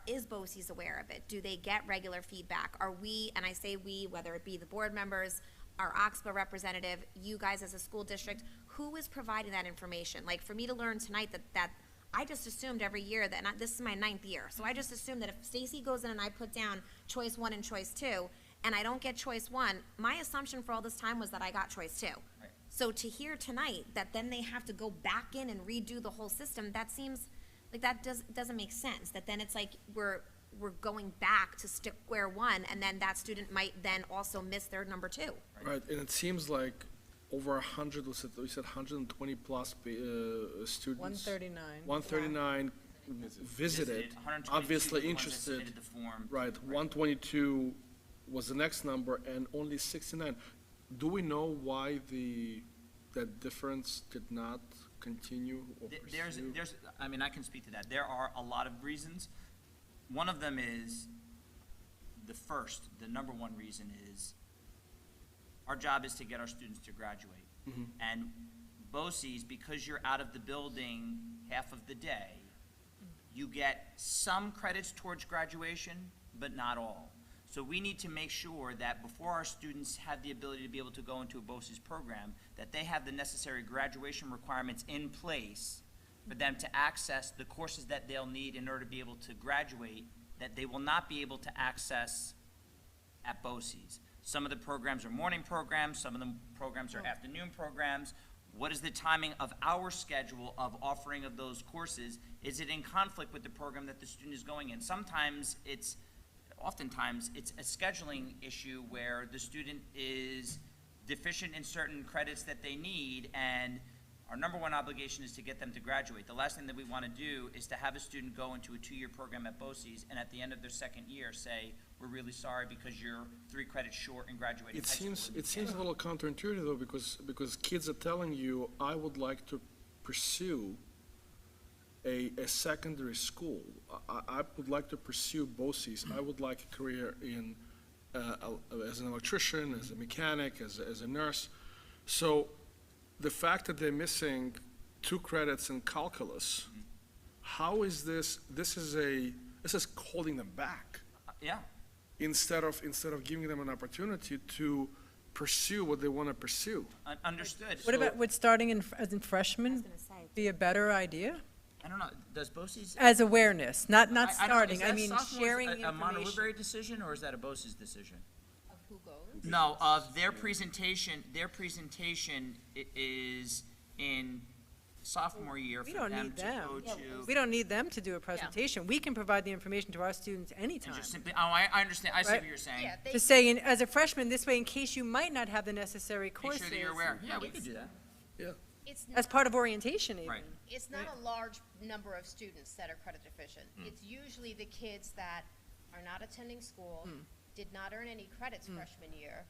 is BOCES aware of it? Do they get regular feedback? Are we, and I say we, whether it be the board members, our OXPA representative, you guys as a school district, who is providing that information? Like, for me to learn tonight that I just assumed every year that, and this is my 9th year, so I just assumed that if Stacy goes in and I put down choice 1 and choice 2, and I don't get choice 1, my assumption for all this time was that I got choice 2. Right. So to hear tonight that then they have to go back in and redo the whole system, that seems like that doesn't make sense. That then it's like we're going back to square one, and then that student might then also miss their number 2. Right, and it seems like over 100, we said 120 plus students. 139. 139 visited, 122 obviously were the ones that interested. submitted the form. Right, 122 was the next number, and only 69. Do we know why that difference did not continue or pursue? I mean, I can speak to that. There are a lot of reasons. One of them is, the number one reason is, our job is to get our students to graduate. And BOCES, because you're out of the building half of the day, you get some credits towards graduation, but not all. So we need to make sure that before our students have the ability to be able to go into a BOCES program, that they have the necessary graduation requirements in place for them to access the courses that they'll need in order to be able to graduate, that they will not be able to access at BOCES. Some of the programs are morning programs, some of the programs are afternoon programs. What is the timing of our schedule of offering of those courses? Is it in conflict with the program that the student is going in? Oftentimes, it's a scheduling issue where the student is deficient in certain credits that they need, and our number one obligation is to get them to graduate. The last thing that we want to do is to have a student go into a 2-year program at BOCES, and at the end of their 2nd year say, we're really sorry because you're 3 credits short in graduating high school. It seems a little counterintuitive, though, because kids are telling you, I would like to pursue a secondary school. I would like to pursue BOCES. I would like a career in as an electrician, as a mechanic, as a nurse. So the fact that they're missing 2 credits in calculus, how is this is holding them back. Yeah. Instead of giving them an opportunity to pursue what they want to pursue. Understood. What about, would starting as in freshmen be a better idea? I don't know, does BOCES? As awareness, not I don't know, starting, is I that mean, sophomores sharing a information. Monroe-Woodbury decision, or is that a BOCES decision? Of who goes? No, of their presentation is in sophomore year We for don't them need to them. go to. We don't need them to do a presentation. We can provide the information to our students anytime. Just simply, I understand, I see Right? what you're saying. To say, as a freshman, this way, in case you might not have the necessary Make courses. sure that you're aware. Yeah, we could do that. Yeah. It's As part of orientation even. Right. It's not a large number of students that are credit deficient. It's usually the kids that are not attending school, did not earn any credits freshman year,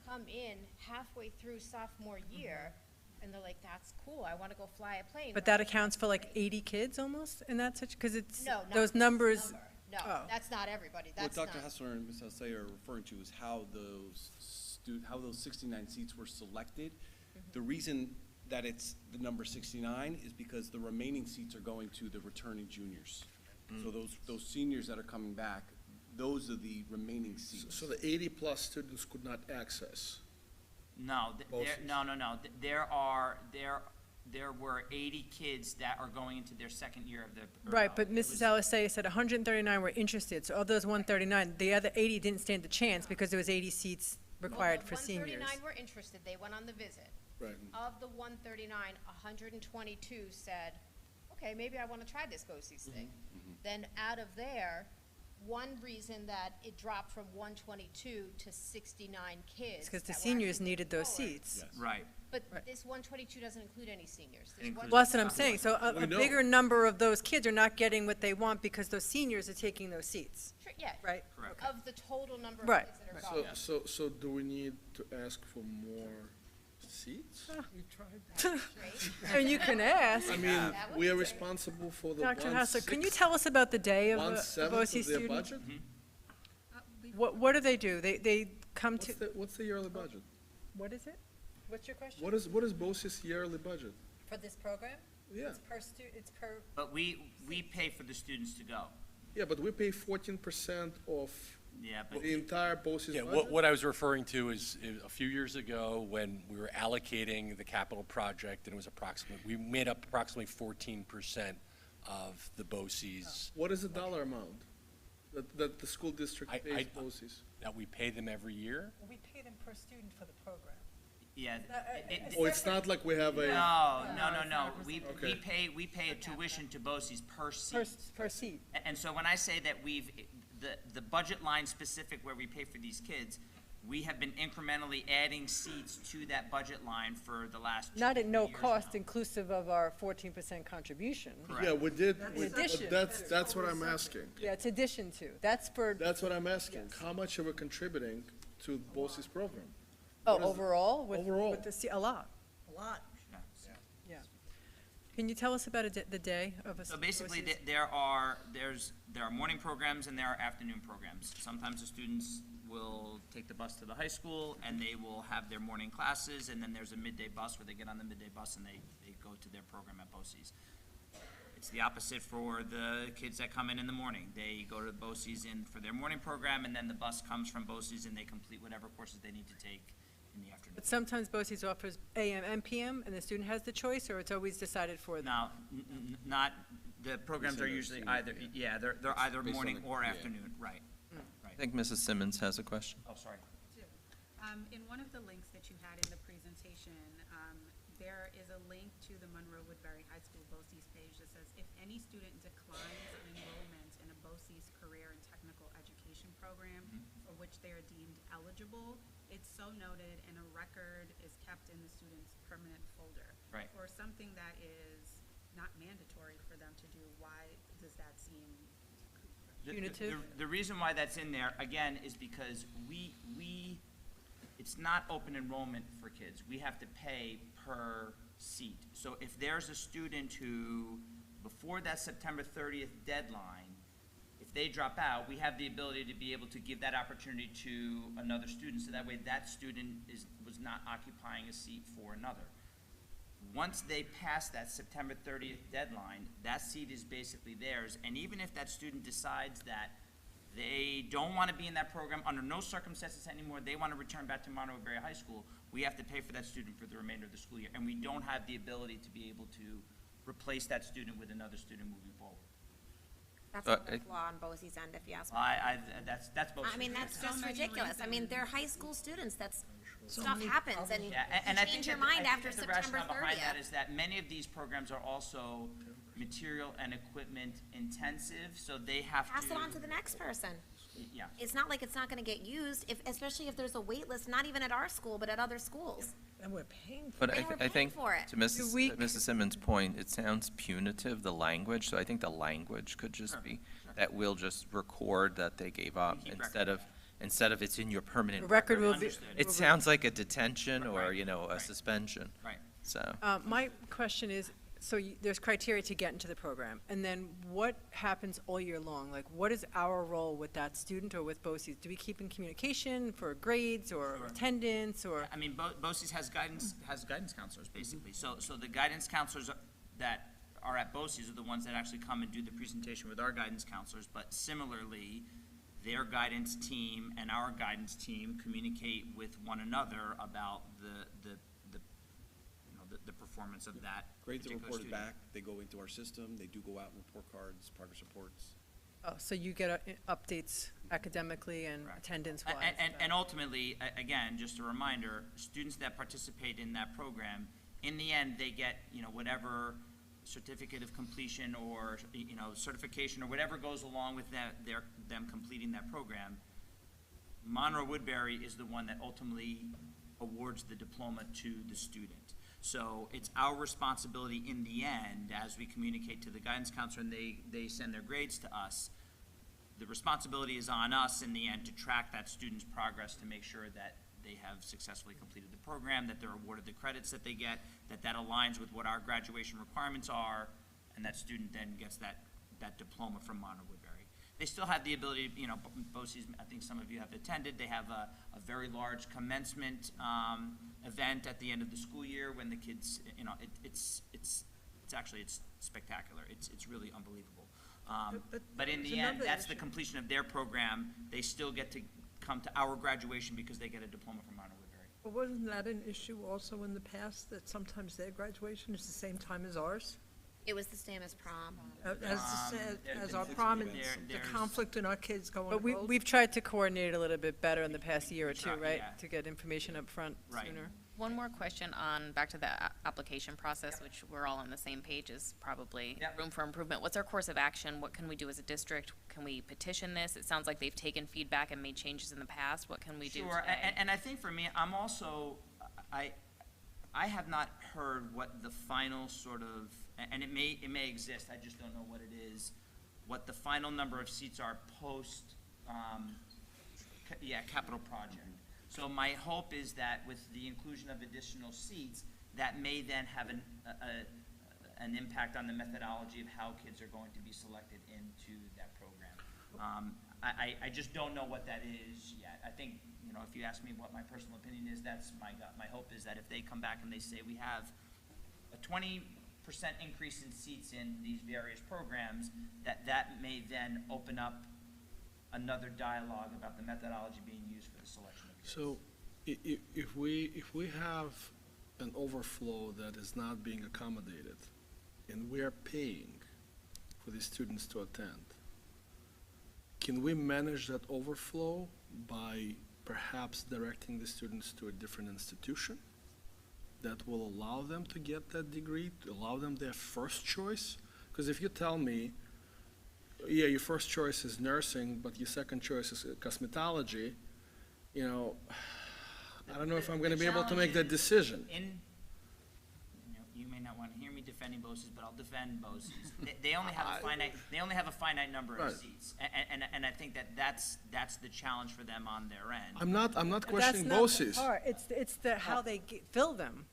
come in halfway through sophomore year, and they're like, that's cool, I want to go fly a plane. But that accounts for like 80 kids almost in that situation? Because it's, No, not those this numbers. number. No, Oh. that's not everybody, What that's not. Dr. Hessler and Ms. Alsea are referring to is how those 69 seats were selected. The reason that it's the number 69 is because the remaining seats are going to the returning juniors. So those seniors that are coming back, those are the remaining seats. So the 80-plus students could not access. No, BOCES. no. There were 80 kids that are going into their second year of the. Right, but Mrs. Alisea said 139 were interested, so of those 139, the other 80 didn't stand a chance because there was 80 seats required for seniors. 139 were interested, they went on the visit. Right. Of the 139, 122 said, okay, maybe I want to try this BOCES thing. Then out of there, one reason that it dropped from 122 to 69 kids. Because the that were seniors actually needed those forward. seats. Right. But this 122 doesn't include any seniors. There's Well, that's what I'm saying, so We a know. bigger number of those kids are not getting what they want because those seniors are taking those seats. Sure, yeah. Right. Correct. Of the total number of Right. kids that are So, going. so do we need to ask for more seats? I mean, you can ask. I mean, we are responsible for the Dr. Hassler, can you 1/6 tell us about the day of a 1/7 BOCES of their student? budget? What do they do? They come to, What's the yearly budget? what is it? What's your question? What is BOCES yearly budget? For this program? Yeah. It's per it's per. But we pay for the students to go. Yeah, but we pay 14% of Yeah, but. the entire BOCES Yeah, budget? what I was referring to is a few years ago, when we were allocating the capital project, and it was we made up approximately 14% of the BOCES. What is the dollar amount that the school district pays BOCES? That we pay them every year? We pay them per student for the program. Yeah. Oh, it's not like we have a. No. We Okay. pay a tuition to BOCES per seat. Per seat. And so when I say that the budget line specific where we pay for these kids, we have been incrementally adding seats to that budget line for the last 2 Not at no years cost now. inclusive of our 14% contribution. Yeah, we did, In addition. that's what I'm asking. Yeah, it's addition to. That's for, That's what I'm asking. How much are we contributing to BOCES program? oh, What is- overall? Overall. With the, a lot. A lot. Yeah. Can you tell us about the day of a? So basically, BOCES? there are morning programs and there are afternoon programs. Sometimes the students will take the bus to the high school and they will have their morning classes, and then there's a midday bus where they get on the midday bus and they go to their program at BOCES. It's the opposite for the kids that come in the morning. They go to BOCES for their morning program, and then the bus comes from BOCES and they complete whatever courses they need to take in the afternoon. But sometimes BOCES offers AM and PM, and the student has the choice, or it's always decided for them? Now, not, the programs are usually either, yeah, they're either Based on morning the- or yeah. afternoon, right. I think Mrs. Simmons has a question. Oh, sorry. In one of the links that you had in the presentation, there is a link to the Monroe-Woodbury High School BOCES page that says, if any student declines an enrollment in a BOCES career and technical education program for which they are deemed eligible, it's so noted and a record is kept in the student's permanent folder. Right. For something that is not mandatory for them to do, why does that seem? The reason why that's in there, again, is because it's not open enrollment for kids. We have to pay per seat. So if there's a student who, before that September 30th deadline, if they drop out, we have the ability to be able to give that opportunity to another student, so that way that student was not occupying a seat for another. Once they pass that September 30th deadline, that seat is basically theirs, and even if that student decides that they don't want to be in that program under no circumstances anymore, they want to return back to Monroe-Woodbury High School, we have to pay for that student for the remainder of the school year, and we don't have the ability to be able to replace that student with another student moving forward. That's a flaw on BOCES' end, if you ask me. That's both. I mean, that's So just many ridiculous. I mean, reasons. they're high school students. Stuff happens, and Yeah, and I you think change your that- I mind think after that the September rationale behind that 30th. is that many of these programs are also material and equipment intensive, so they have to. Pass it on to the next person. Yeah. It's not like it's not gonna get used, especially if there's a wait list, not even at our school, but at other schools. And we're paying for But And we're I think, paying for it. to Mrs. Simmons' point, it sounds punitive, the language, so I think the language could just be that we'll just record that they gave up instead of it's in your permanent The record will be- Understood. It sounds like a detention or, Right. a suspension. Right. So, My question is, so there's criteria to get into the program, and then what happens all year long? Like, what is our role with that student or with BOCES? Do we keep in communication for grades or Sure. attendance or? I mean, BOCES has guidance counselors, basically. So the guidance counselors that are at BOCES are the ones that actually come and do the presentation with our guidance counselors, but similarly, their guidance team and our guidance team communicate with one another about the performance of that Grades are particular reported student. back, they go into our system, they do go out and report cards, progress reports. Oh, so you get updates academically and attendance-wise? And ultimately, again, just a reminder, students that participate in that program, in the end, they get, whatever certificate of completion or, certification or whatever goes along with them completing that program. Monroe-Woodbury is the one that ultimately awards the diploma to the student. So it's our responsibility in the end, as we communicate to the guidance counselor and they send their grades to us, the responsibility is on us in the end to track that student's progress to make sure that they have successfully completed the program, that they're awarded the credits that they get, that aligns with what our graduation requirements are, and that student then gets that diploma from Monroe-Woodbury. They still have the ability, BOCES, I think some of you have attended, they have a very large commencement event at the end of the school year when the kids, it's spectacular. It's really unbelievable. But in the end, that's the completion of their program. They still get to come to our graduation because they get a diploma from Monroe-Woodbury. But wasn't that an issue also in the past, that sometimes their graduation is the same time as ours? It was the same as prom. As our prom, and the conflict in our kids going to But both? we've tried to coordinate a little bit better in the past year or two, try, right? yeah. To get information up front Right. sooner. One more question on, back to the application process, which we're all on the same page, is probably room for improvement. What's our course of action? What can we do as a district? Can we petition this? It sounds like they've taken feedback and made changes in the past. What can we do Sure, today? and I think for me, I'm also, I have not heard what the final sort of, and it may exist, I just don't know what it is, what the final number of seats are post, capital project. So my hope is that with the inclusion of additional seats, that may then have an impact on the methodology of how kids are going to be selected into that program. I just don't know what that is yet. I think, if you ask me what my personal opinion is, that's my hope is that if they come back and they say we have a 20% increase in seats in these various programs, that may then open up another dialogue about the methodology being used for the selection of kids. So if we have an overflow that is not being accommodated, and we are paying for the students to attend, can we manage that overflow by perhaps directing the students to a different institution that will allow them to get that degree, to allow them their first choice? Because if you tell me, yeah, your first choice is nursing, but your second choice is cosmetology, I don't know if I'm going to be able to make that decision. You may not want to hear me defending BOCES, but I'll defend BOCES. They only have a finite number of Right. seats, and I think that's the challenge for them on their end. I'm not But questioning that's not the BOCES. part. It's the how they fill them,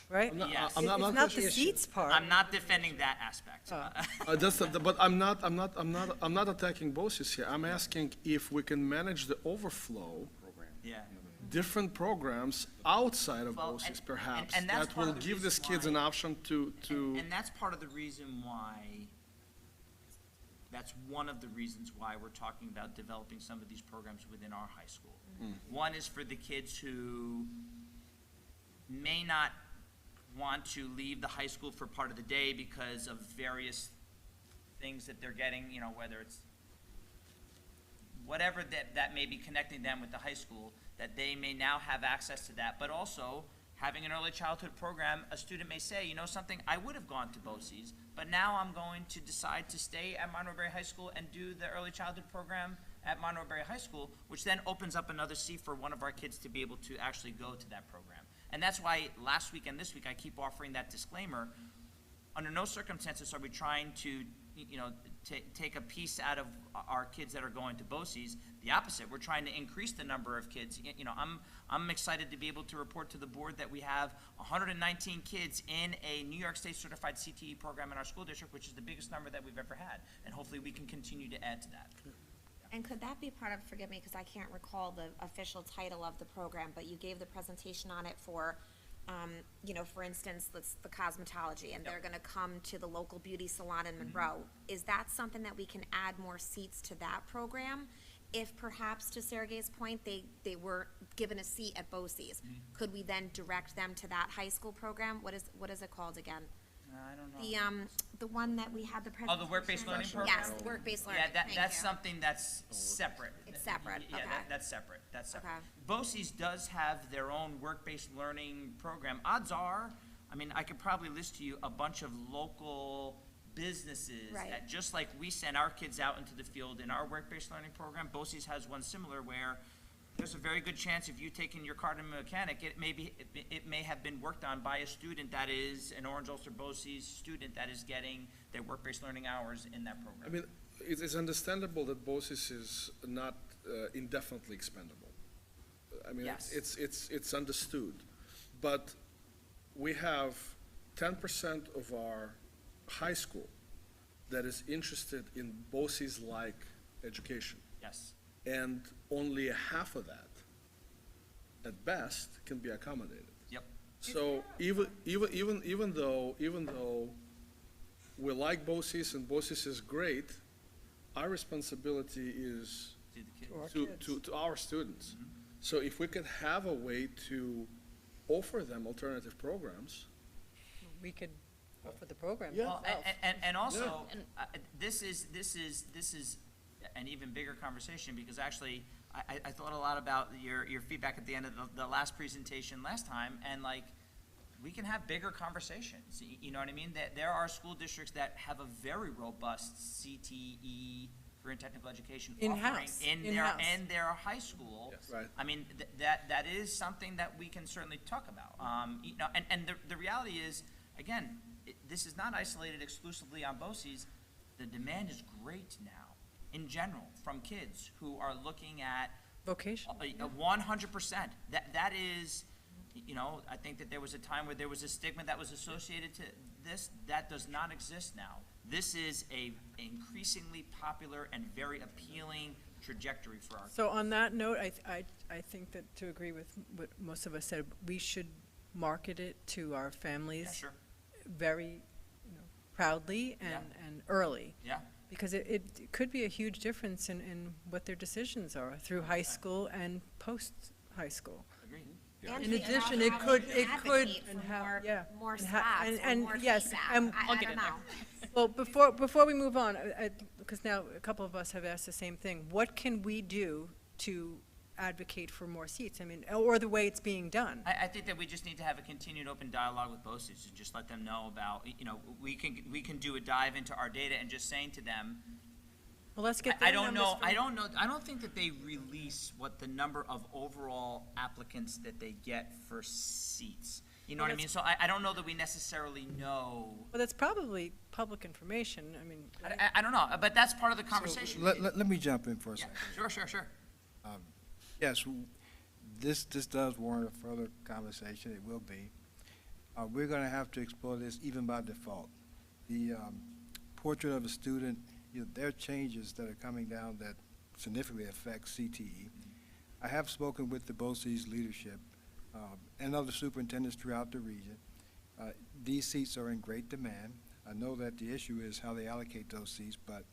right? Yes. I'm not It's not the questioning- seats part. I'm not defending that aspect. But I'm not attacking BOCES here. I'm asking if we can manage the overflow, Yeah. different programs outside of Well, BOCES and perhaps, that's that part will of the give these reason kids why- an option to. And that's part of the reason why, that's one of the reasons why we're talking about developing some of these programs within our high school. One is for the kids who may not want to leave the high school for part of the day because of various things that they're getting, whether it's whatever that may be connecting them with the high school, that they may now have access to that, but also having an early childhood program, a student may say, something, I would have gone to BOCES, but now I'm going to decide to stay at Monroe-Woodbury High School and do the early childhood program at Monroe-Woodbury High School, which then opens up another seat for one of our kids to be able to actually go to that program. And that's why last week and this week I keep offering that disclaimer. Under no circumstances are we trying to, take a piece out of our kids that are going to BOCES. The opposite, we're trying to increase the number of kids. I'm excited to be able to report to the board that we have 119 kids in a New York State certified CTE program in our school district, which is the biggest number that we've ever had. And hopefully we can continue to add to that. And could that be part of, forgive me, because I can't recall the official title of the program, but you gave the presentation on it for you know, for instance, the cosmetology, and they're gonna come to the local beauty salon in Monroe, is that something that we can add more seats to that program? If perhaps, to Sergey's point, they were given a seat at BOCES, could we then direct them to that high school program? What is it called again? I don't know. The one that we had the Oh, presentation. the work-based learning program? Yes, the work-based learning, Yeah, thank that's you. something that's separate. It's separate, Yeah, okay. that's separate, that's separate. Okay. BOCES does have their own work-based learning program. Odds are, I mean, I could probably list to you a bunch of local businesses Right. that, just like we send our kids out into the field in our work-based learning program, BOCES has one similar where there's a very good chance if you've taken your car to a mechanic, it may have been worked on by a student that is an Orange Ulster BOCES student that is getting their work-based learning hours in that program. I mean, it is understandable that BOCES is not indefinitely expendable. I mean, Yes. it's understood. But we have 10% of our high school that is interested in BOCES-like education. Yes. And only a half of that, at best, can be accommodated. Yep. So even though we like BOCES and BOCES is great, our responsibility is to our students. So if we could have a way to offer them alternative programs. We could offer the program Well, itself. and also, this is an even bigger conversation, because actually, I thought a lot about your feedback at the end of the last presentation last time, and like, we can have bigger conversations, you know what I mean? That there are school districts that have a very robust CTE, career and technical education offering In-house. in their high school. Yes. Right. I mean, that is something that we can certainly talk about. You know, and the reality is, again, this is not isolated exclusively on BOCES. The demand is great now, in general, from kids who are looking at Vocation. 100%. That is, you know, I think that there was a time where there was a stigma that was associated to this. That does not exist now. This is a increasingly popular and very appealing trajectory for our kids. So on that note, I think that, to agree with what most of us said, we should market it to our families. Yeah, sure. Very, proudly and early. Yeah. Because it could be a huge difference in what their decisions are through high school and post-high school. Agreed. And In figure out addition, how it we could, can advocate for more and spots or and more yes, feedback. and I don't know. Well, before we move on, because now a couple of us have asked the same thing, what can we do to advocate for more seats? I mean, or the way it's being done? I think that we just need to have a continued open dialogue with BOCES and just let them know about, we can do a dive into our data and just saying to them, Well, let's get I their don't numbers know, from- I don't think that they release what the number of overall applicants that they get for seats. You know Well, what I mean? that's- So I don't know that we necessarily know. Well, that's probably public information, I mean. I don't know, but that's part of the conversation. Let me jump in for a Yeah, second. sure. Yes, this does warrant a further conversation, it will be. We're going to have to explore this even by default. The portrait of a student, there are changes that are coming down that significantly affect CTE. I have spoken with the BOCES leadership and other superintendents throughout the region. These seats are in great demand. I know that the issue is how they allocate those seats, but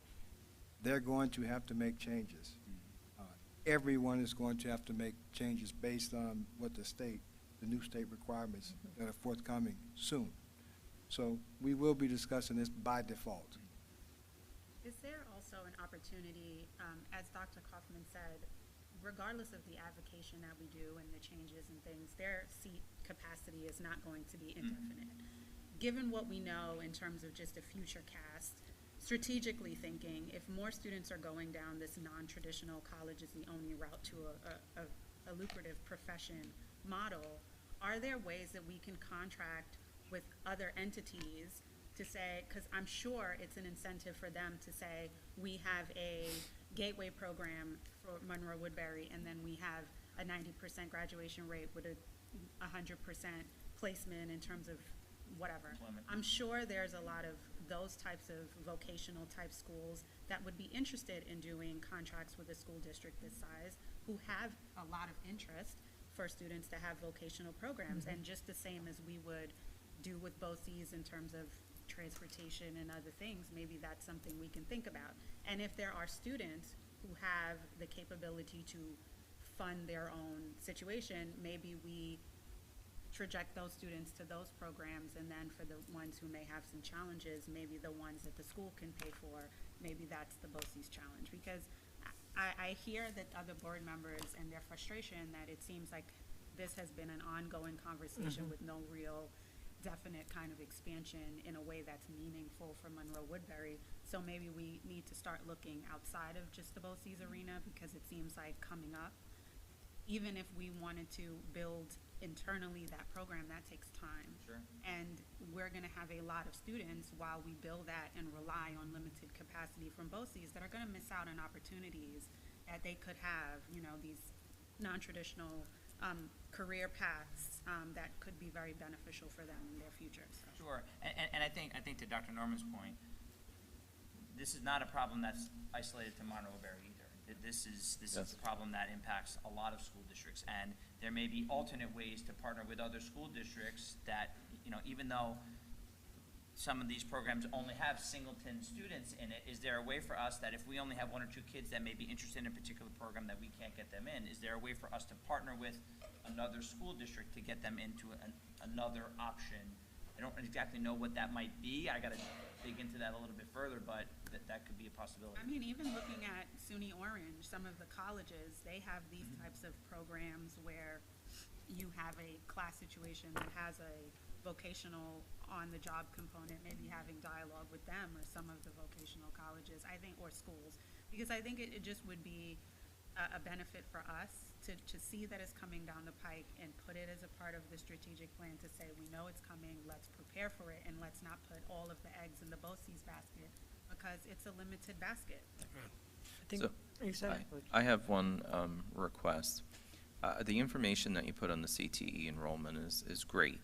they're going to have to make changes. Everyone is going to have to make changes based on what the new state requirements that are forthcoming soon. So we will be discussing this by default. Is there also an opportunity, as Dr. Kaufman said, regardless of the advocation that we do and the changes and things, their seat capacity is not going to be indefinite. Given what we know in terms of just a future cast, strategically thinking, if more students are going down this non-traditional college is the only route to a lucrative profession model, are there ways that we can contract with other entities to say, because I'm sure it's an incentive for them to say, we have a gateway program for Monroe-Woodbury, and then we have a 90% graduation rate with a 100% placement in terms of whatever. Employment. I'm sure there's a lot of those types of vocational type schools that would be interested in doing contracts with a school district this size, who have a lot of interest for students to have vocational programs. And just the same as we would do with BOCES in terms of transportation and other things, maybe that's something we can think about. And if there are students who have the capability to fund their own situation, maybe we traject those students to those programs, and then for the ones who may have some challenges, maybe the ones that the school can pay for, maybe that's the BOCES challenge. Because I hear that other board members and their frustration that it seems like this has been an ongoing conversation with no real definite kind of expansion in a way that's meaningful for Monroe-Woodbury. So maybe we need to start looking outside of just the BOCES arena, because it seems like coming up, even if we wanted to build internally that program, that takes time. Sure. And we're gonna have a lot of students while we build that and rely on limited capacity from BOCES that are gonna miss out on opportunities that they could have, you know, these non-traditional career paths that could be very beneficial for them in their future. So. Sure, and I think to Dr. Norman's point, this is not a problem that's isolated to Monroe-Woodbury either. This is a problem that impacts a lot of school districts, and there may be alternate ways to partner with other school districts that, you know, even though some of these programs only have singleton students in it, is there a way for us that if we only have one or two kids that may be interested in a particular program that we can't get them in, is there a way for us to partner with another school district to get them into another option? I don't exactly know what that might be. I gotta dig into that a little bit further, but that could be a possibility. I mean, even looking at SUNY Orange, some of the colleges, they have these types of programs where you have a class situation that has a vocational on-the-job component, maybe having dialogue with them or some of the vocational colleges, I think, or schools. Because I think it just would be a benefit for us to see that it's coming down the pike and put it as a part of the strategic plan to say, we know it's coming, let's prepare for it, and let's not put all of the eggs in the BOCES basket, because it's a limited basket. I think So, exactly. I have one request. The information that you put on the CTE enrollment is great,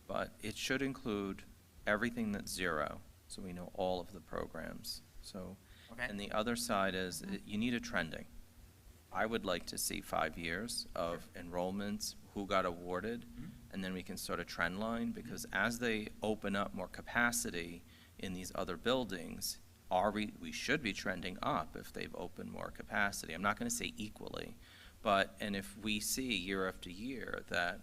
but it should include everything that's zero, so we know all of the programs. So, Okay. and the other side is, you need a trending. I would like to see 5 years of enrollments, who got awarded, and then we can sort of trend line, because as they open up more capacity in these other buildings, we should be trending up if they've opened more capacity. I'm not gonna say equally, but, and if we see year after year that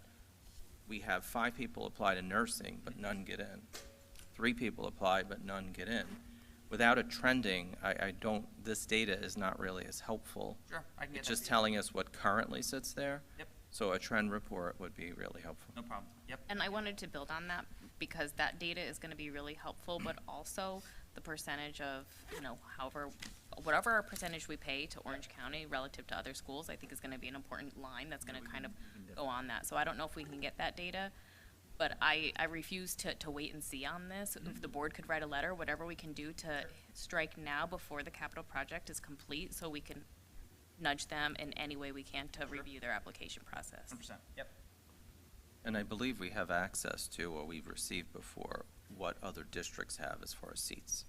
we have 5 people apply to nursing, but none get in, 3 people apply, but none get in, without a trending, this data is not really as helpful. Sure, I can get It's that just to you. telling us what currently sits there. Yep. So a trend report would be really helpful. No problem, yep. And I wanted to build on that, because that data is gonna be really helpful, but also the percentage of, you know, whatever our percentage we pay to Orange County relative to other schools, I think is gonna be an important line that's gonna kind of go on that. So I don't know if we can get that data, but I refuse to wait and see on this. If the board could write a letter, whatever we can do to strike now before the capital project is complete, so we can nudge them in any way we can to review their application process. 100%, yep. And I believe we have access to, or we've received before, what other districts have as far as seats.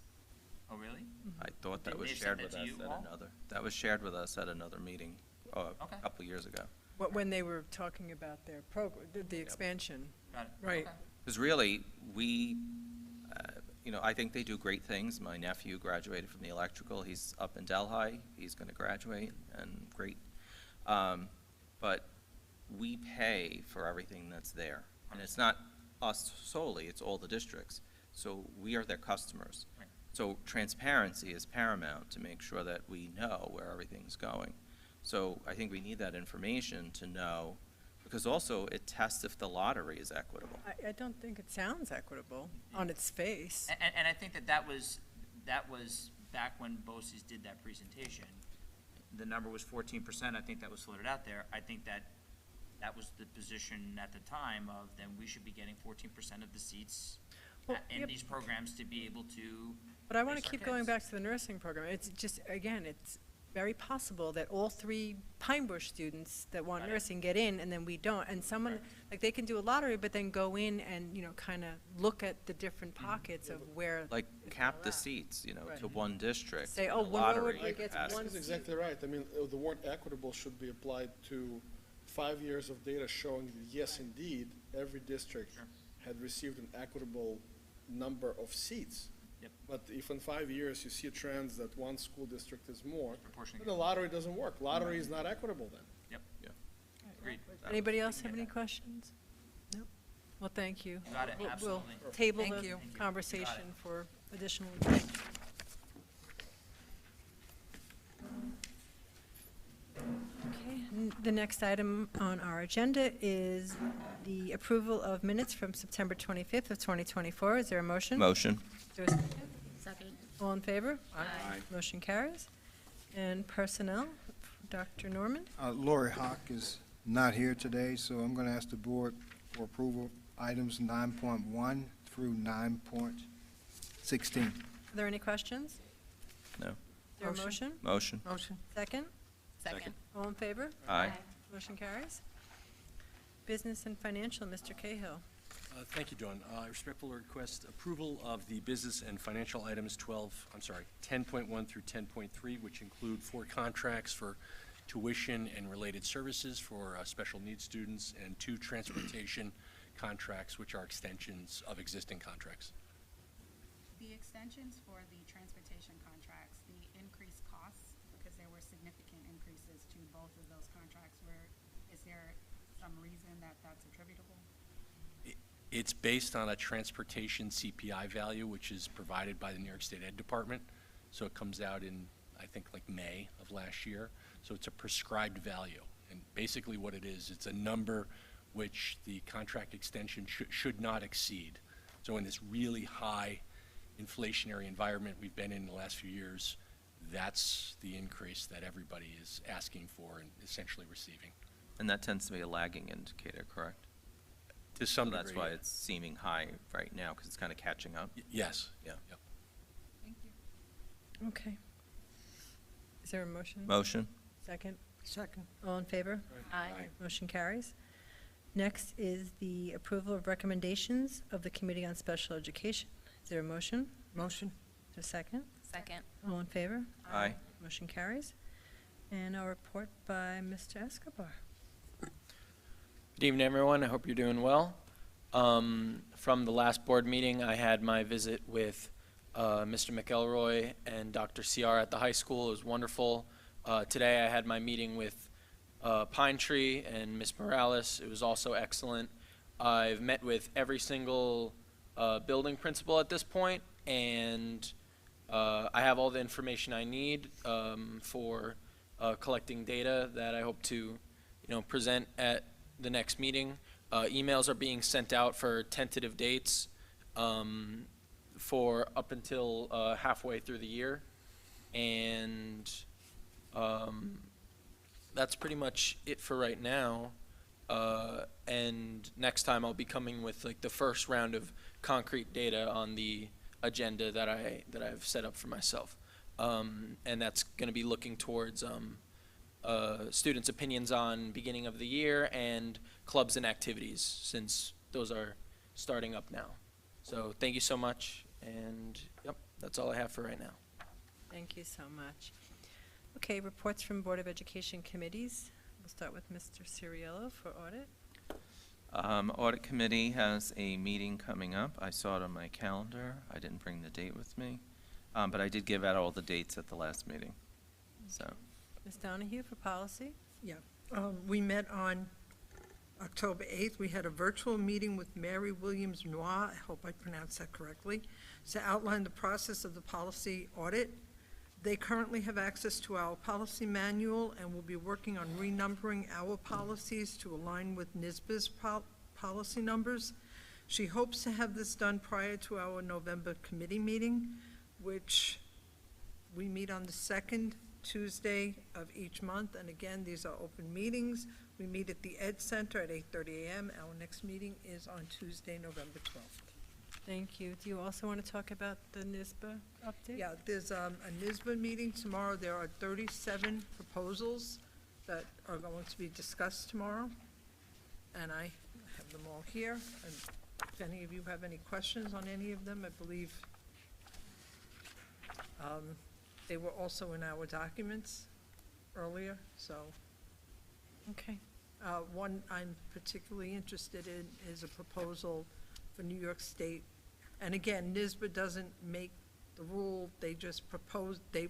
Oh, really? I thought that They- was they've shared sent with that us to at you all? another, that was shared with us at another meeting, a couple years ago. When they were talking about their program, the expansion. Got it. Right. Okay. Because really, you know, I think they do great things. My nephew graduated from the electrical. He's up in Delhi. He's going to graduate, and great. But we pay for everything that's there. And it's not us solely, it's all the districts. So we are their customers. Right. So transparency is paramount to make sure that we know where everything's going. So I think we need that information to know, because also it tests if the lottery is equitable. I don't think it sounds equitable on its face. And I think that was back when BOCES did that presentation. The number was 14%, I think that was floated out there. I think that was the position at the time of, then we should be getting 14% of the seats in these programs to be able to. But I want to face our keep going kids. back to the nursing program. It's just, again, it's very possible that all 3 Pine Bush students that want Right. nursing get in, and then we don't. And someone, Right. like, they can do a lottery, but then go in and, you know, kind of look at the different pockets of where. Like it's cap the allowed. seats, you know, Right. to one district. Say, and oh, the Monroe lottery Woodbury gets capacity. one That's exactly right. I mean, the word equitable should be applied to 5 years of data showing that, yes, indeed, every district had received an equitable number of seats. Yep. But if in 5 years you see a trend that one school district is more, Proportionally. then the lottery doesn't work. Lottery is not equitable then. Yep. Agreed. Anybody else have any questions? No? Well, thank you. You got it, We'll absolutely. table Thank the you. conversation for additional. Okay, the next item on our agenda is the approval of minutes from September 25th of 2024. Is there a motion? Motion. Is there a second? Second. All in favor? Aye. Motion carries. And personnel, Dr. Norman? Lori Hawk is not here today, so I'm going to ask the board for approval items 9.1 through 9.16. Are there any questions? No. Is there a motion? Motion. Motion. Second? Second. All in favor? Aye. Motion carries. Business and financial, Mr. Cahill. Thank you, Dawn. I respectfully request approval of the business and financial items 10.1 through 10.3, which include 4 contracts for tuition and related services for special needs students, and 2 transportation contracts, which are extensions of existing contracts. The extensions for the transportation contracts, the increased costs, because there were significant increases to both of those contracts, is there some reason that that's attributable? It's based on a transportation CPI value, which is provided by the New York State Ed Department. So it comes out in, I think, like May of last year. So it's a prescribed value. And basically what it is, it's a number which the contract extension should not exceed. So in this really high inflationary environment we've been in the last few years, that's the increase that everybody is asking for and essentially receiving. And that tends to be a lagging indicator, correct? To some So that's degree, why yeah. it's seeming high right now, because it's kind of catching up. Yes. Yeah. Yep. Thank you. Okay. Is there a motion? Motion. Second? Second. All in favor? Aye. Motion carries. Next is the approval of recommendations of the Committee on Special Education. Is there a motion? Motion. Is there a second? Second. All in favor? Aye. Motion carries. And a report by Mr. Escobar. Good evening, everyone. I hope you're doing well. From the last board meeting, I had my visit with Mr. McElroy and Dr. CR at the high school. It was wonderful. Today, I had my meeting with Pine Tree and Ms. Morales. It was also excellent. I've met with every single building principal at this point, and I have all the information I need for collecting data that I hope to, present at the next meeting. Emails are being sent out for tentative dates for up until halfway through the year, and that's pretty much it for right now. And next time I'll be coming with like the first round of concrete data on the agenda that I've set up for myself, and that's going to be looking towards students' opinions on beginning of the year and clubs and activities, since those are starting up now. So thank you so much, and yep, that's all I have for right now. Thank you so much. Okay, reports from Board of Education committees. We'll start with Mr. Ciriello for audit. Audit Committee has a meeting coming up. I saw it on my calendar. I didn't bring the date with me, but I did give out all the dates at the last meeting. So, Ms. Donahue for policy. Yeah, we met on October 8th. We had a virtual meeting with Mary Williams Noir, I hope I pronounced that correctly, to outline the process of the policy audit. They currently have access to our policy manual and will be working on renumbering our policies to align with NYSBA's policy numbers. She hopes to have this done prior to our November committee meeting, which we meet on the second Tuesday of each month. And again, these are open meetings. We meet at the Ed Center at 8:30 a.m. Our next meeting is on Tuesday, November 12th. Thank you. Do you also want to talk about the NYSBA update? Yeah, there's a NYSBA meeting tomorrow. There are 37 proposals that are going to be discussed tomorrow, and I have them all here. And if any of you have any questions on any of them, I believe they were also in our documents earlier, so. Okay. One I'm particularly interested in is a proposal for New York State. And again, NYSBA doesn't make the rule, they just propose, they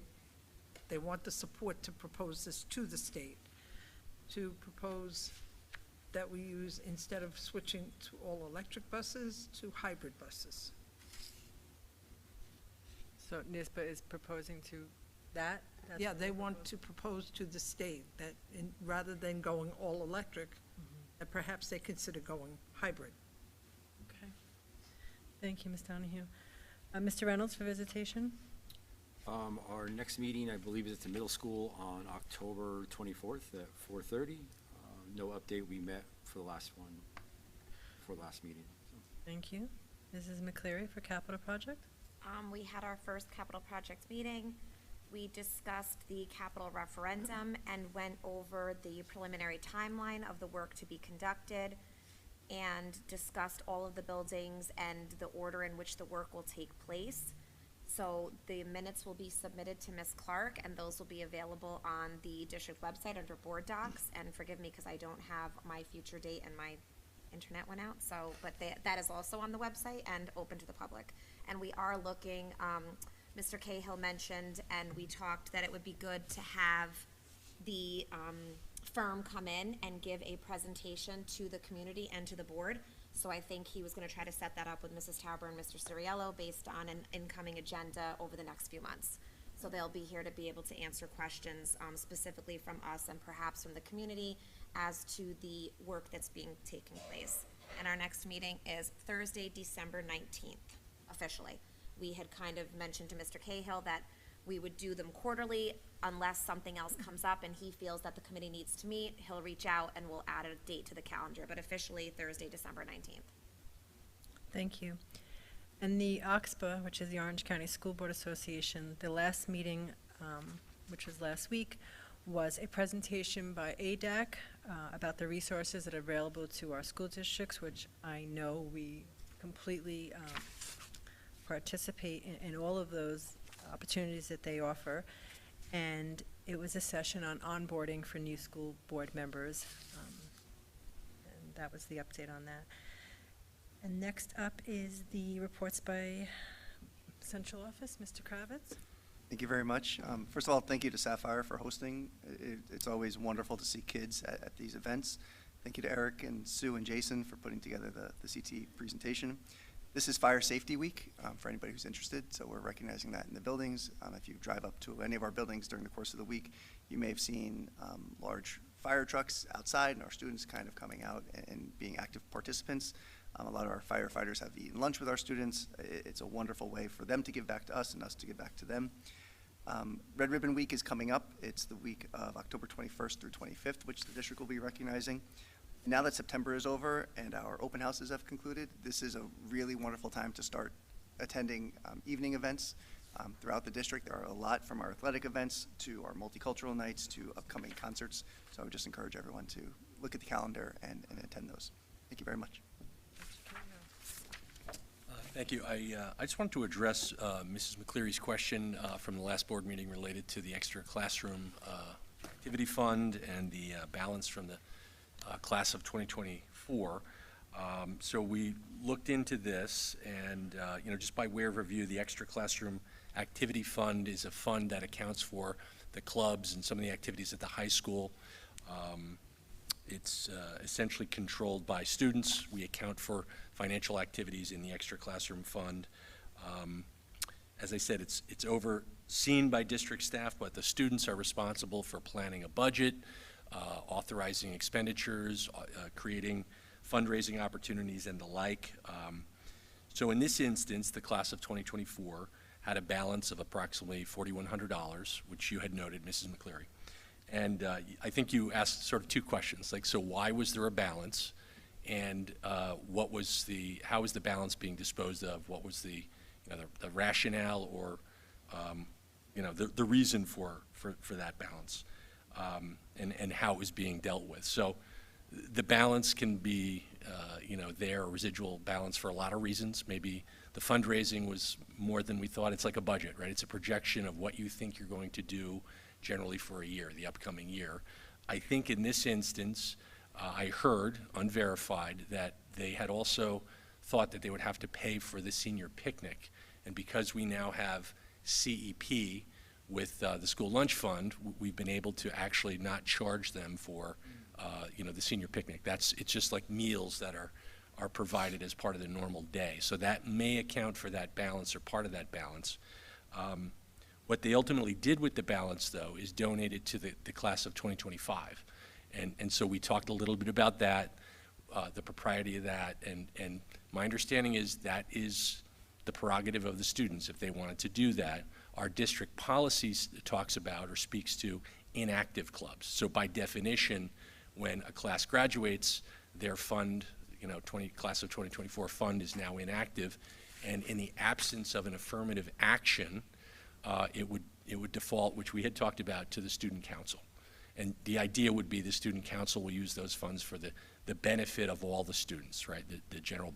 want the support to propose this to the state, to propose that we use, instead of switching to all electric buses, to hybrid buses. So NYSBA is proposing to that? That's Yeah, what they they're want to propose to the state that rather than going all electric, that perhaps they consider going hybrid. Okay. Thank you, Ms. Donahue. Mr. Reynolds for visitation? Our next meeting, I believe, is at the middle school on October 24th at 4:30. No update, we met for the last one, for the last meeting. Thank you. Mrs. McCleary for capital project? We had our first capital projects meeting. We discussed the capital referendum and went over the preliminary timeline of the work to be conducted and discussed all of the buildings and the order in which the work will take place. So the minutes will be submitted to Ms. Clark, and those will be available on the district website under board docs. And forgive me, because I don't have my future date and my internet went out, so, but that is also on the website and open to the public. And we are looking, Mr. Cahill mentioned, and we talked that it would be good to have the firm come in and give a presentation to the community and to the board. So I think he was gonna try to set that up with Mrs. Tauber and Mr. Siriello based on an incoming agenda over the next few months. So they'll be here to be able to answer questions specifically from us and perhaps from the community as to the work that's being taken place. And our next meeting is Thursday, December 19th, officially. We had kind of mentioned to Mr. Cahill that we would do them quarterly unless something else comes up and he feels that the committee needs to meet. He'll reach out and we'll add a date to the calendar, but officially Thursday, December 19th. Thank you. And the OXPA, which is the Orange County School Board Association, the last meeting, which was last week, was a presentation by ADAC about the resources that are available to our school districts, which I know we completely participate in all of those opportunities that they offer. And it was a session on onboarding for new school board members. And that was the update on that. And next up is the reports by Central Office. Mr. Kravitz? Thank you very much. First of all, thank you to Sapphire for hosting. It's always wonderful to see kids at these events. Thank you to Eric and Sue and Jason for putting together the CT presentation. This is Fire Safety Week for anybody who's interested, so we're recognizing that in the buildings. If you drive up to any of our buildings during the course of the week, you may have seen large fire trucks outside and our students kind of coming out and being active participants. A lot of our firefighters have eaten lunch with our students. It's a wonderful way for them to give back to us and us to give back to them. Red Ribbon Week is coming up. It's the week of October 21st through 25th, which the district will be recognizing. Now that September is over and our open houses have concluded, this is a really wonderful time to start attending evening events throughout the district. There are a lot, from our athletic events to our multicultural nights to upcoming concerts. So I would just encourage everyone to look at the calendar and attend those. Thank you very much. Thank you. I just wanted to address Mrs. McCleary's question from the last board meeting related to the extra classroom activity fund and the balance from the class of 2024. So we looked into this, and just by way of review, the extra classroom activity fund is a fund that accounts for the clubs and some of the activities at the high school. It's essentially controlled by students. We account for financial activities in the extra classroom fund. As I said, it's overseen by district staff, but the students are responsible for planning a budget, authorizing expenditures, creating fundraising opportunities and the like. So in this instance, the class of 2024 had a balance of approximately $4,100, which you had noted, Mrs. McCleary. And I think you asked sort of two questions, like, so why was there a balance? And how was the balance being disposed of? What was the rationale or, the reason for that balance? And how it was being dealt with. So the balance can be, there, a residual balance for a lot of reasons. Maybe the fundraising was more than we thought. It's like a budget, right? It's a projection of what you think you're going to do generally for a year, the upcoming year. I think in this instance, I heard, unverified, that they had also thought that they would have to pay for the senior picnic. And because we now have CEP with the school lunch fund, we've been able to actually not charge them for, the senior picnic. It's just like meals that are provided as part of the normal day. So that may account for that balance or part of that balance. What they ultimately did with the balance, though, is donate it to the class of 2025. And so we talked a little bit about that, the propriety of that, and my understanding is that is the prerogative of the students if they wanted to do that. Our district policy talks about or speaks to inactive clubs. So by definition, when a class graduates, their fund, class of 2024 fund is now inactive, and in the absence of an affirmative action, it would default, which we had talked about, to the student council. And the idea would be the student council will use those funds for the benefit of all the students, right? The general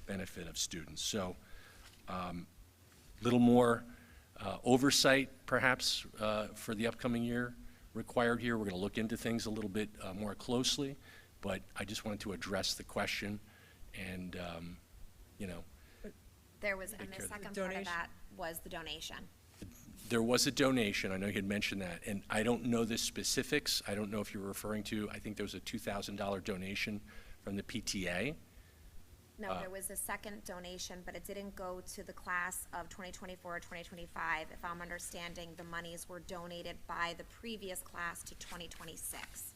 benefit of students. So little more oversight, perhaps, for the upcoming year required here. We're going to look into things a little bit more closely, but I just wanted to address the question and, There was, and the second part of that was the donation. There was a donation, I know you had mentioned that, and I don't know the specifics. I don't know if you're referring to, I think there was a $2,000 donation from the PTA. No, there was a second donation, but it didn't go to the class of 2024 or 2025. If I'm understanding, the monies were donated by the previous class to 2026.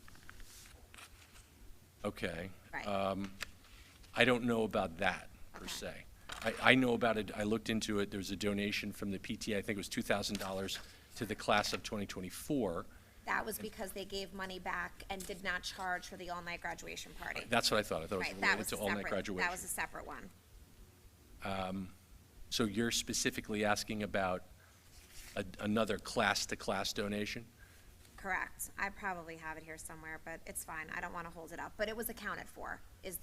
Okay. Right. I don't know about that, per se. I know about it, I looked into it, there was a donation from the PTA, I think it was $2,000 to the class of 2024. That was because they gave money back and did not charge for the all-night graduation party. That's what I thought. I thought it was related to all-night graduation. That was a separate one. So you're specifically asking about another class-to-class donation? Correct. I probably have it here somewhere, but it's fine. I don't want to hold it up. But it was accounted for, is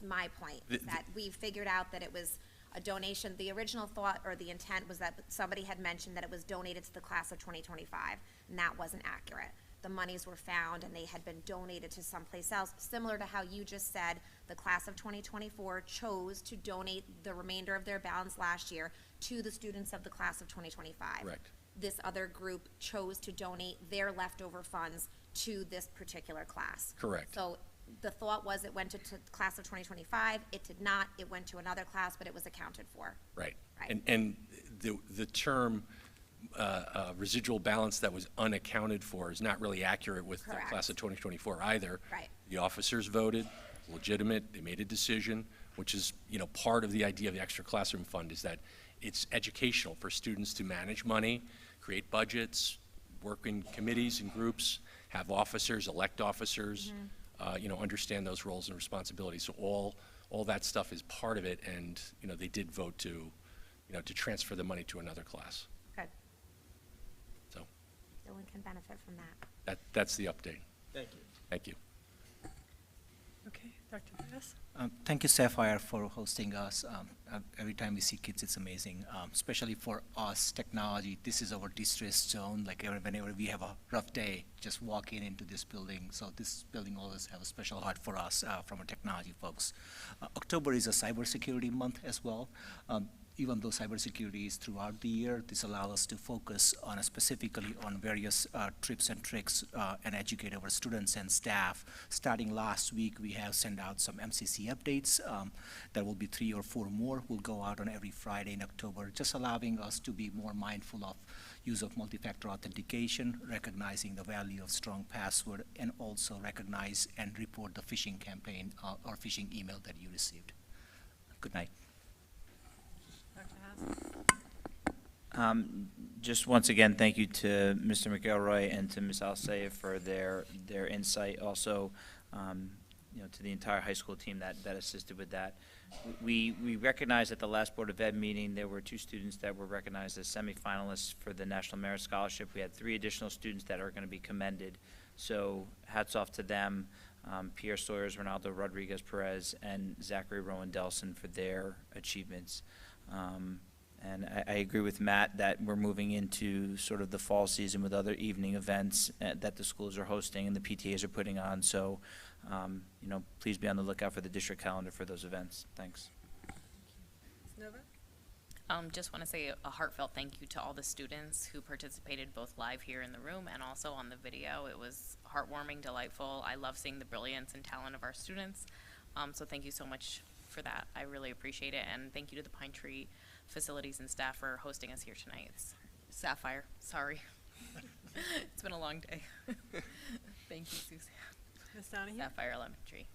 my point, that we figured out that it was a donation. The original thought or the intent was that somebody had mentioned that it was donated to the class of 2025, and that wasn't accurate. The monies were found and they had been donated to someplace else, similar to how you just said the class of 2024 chose to donate the remainder of their balance last year to the students of the class of 2025. Correct. This other group chose to donate their leftover funds to this particular class. Correct. So the thought was it went to the class of 2025. It did not. It went to another class, but it was accounted for. Right. Right. And the term residual balance that was unaccounted for is not really accurate with the Correct. class of 2024 either. Right. The officers voted, legitimate, they made a decision, which is, part of the idea of the extra classroom fund is that it's educational for students to manage money, create budgets, work in committees and groups, have officers, elect officers, understand those roles and responsibilities. So all that stuff is part of it, and, they did vote to transfer the money to another class. Good. So Dylan can benefit from that. that's the update. Thank you. Thank you. Okay, Dr. Bass? Thank you, Sapphire, for hosting us. Every time we see kids, it's amazing. Especially for us, technology, this is our distress zone. Like whenever we have a rough day, just walking into this building. So this building always have a special heart for us from our technology folks. October is a cybersecurity month as well. Even though cybersecurity is throughout the year, this allows us to focus on specifically on various tips and tricks and educate our students and staff. Starting last week, we have sent out some MCC updates. There will be 3 or 4 more. Will go out on every Friday in October, just allowing us to be more mindful of use of multi-factor authentication, recognizing the value of strong password, and also recognize and report the phishing campaign or phishing email that you received. Good night. Just once again, thank you to Mr. McElroy and to Ms. Alsea for their insight. Also, to the entire high school team that assisted with that. We recognized at the last Board of Ed meeting, there were 2 students that were recognized as semifinalists for the National Merit Scholarship. We had 3 additional students that are going to be commended. So hats off to them, Pierre Sawyers, Ronaldo Rodriguez Perez, and Zachary Rowan Delson for their achievements. And I agree with Matt that we're moving into sort of the fall season with other evening events that the schools are hosting and the PTAs are putting on. So, please be on the lookout for the district calendar for those events. Thanks. Ms. Nova? Just want to say a heartfelt thank you to all the students who participated both live here in the room and also on the video. It was heartwarming, delightful. I love seeing the brilliance and talent of our students. So thank you so much for that. I really appreciate it. And thank you to the Pine Tree facilities and staff for hosting us here tonight. Sapphire, sorry. It's been a long day. Thank you, Suzanne. Ms. Donahue? Sapphire Elementary.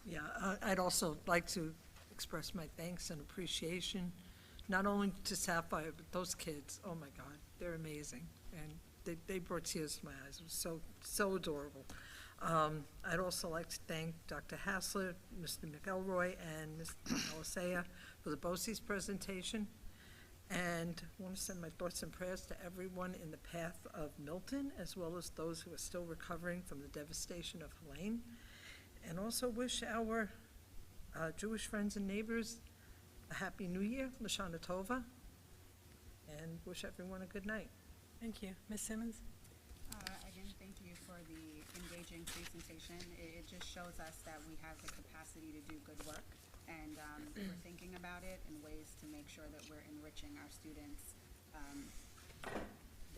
Yeah, I'd also like to express my thanks and appreciation, not only to Sapphire, but those kids. Oh, my God, they're amazing. And they brought tears to my eyes. It was so adorable. I'd also like to thank Dr. Hassler, Mr. McElroy, and Ms. Alisea for the BOCES presentation. And I want to send my thoughts and prayers to everyone in the path of Milton, as well as those who are still recovering from the devastation of Helene. And also wish our Jewish friends and neighbors a Happy New Year, Lashana Tova, and wish everyone a good night. Thank you. Ms. Simmons? Again, thank you for the engaging presentation. It just shows us that we have the capacity to do good work, and we're thinking about it in ways to make sure that we're enriching our students,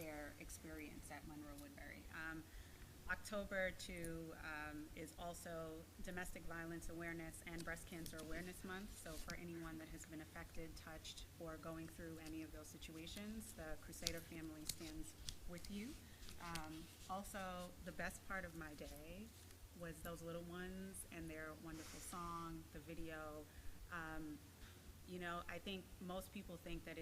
their experience at Monroe-Woodbury. October is also Domestic Violence Awareness and Breast Cancer Awareness Month. So for anyone that has been affected, touched, or going through any of those situations, the Crusader family stands with you. Also, the best part of my day was those little ones and their wonderful song, the video. I think most people think that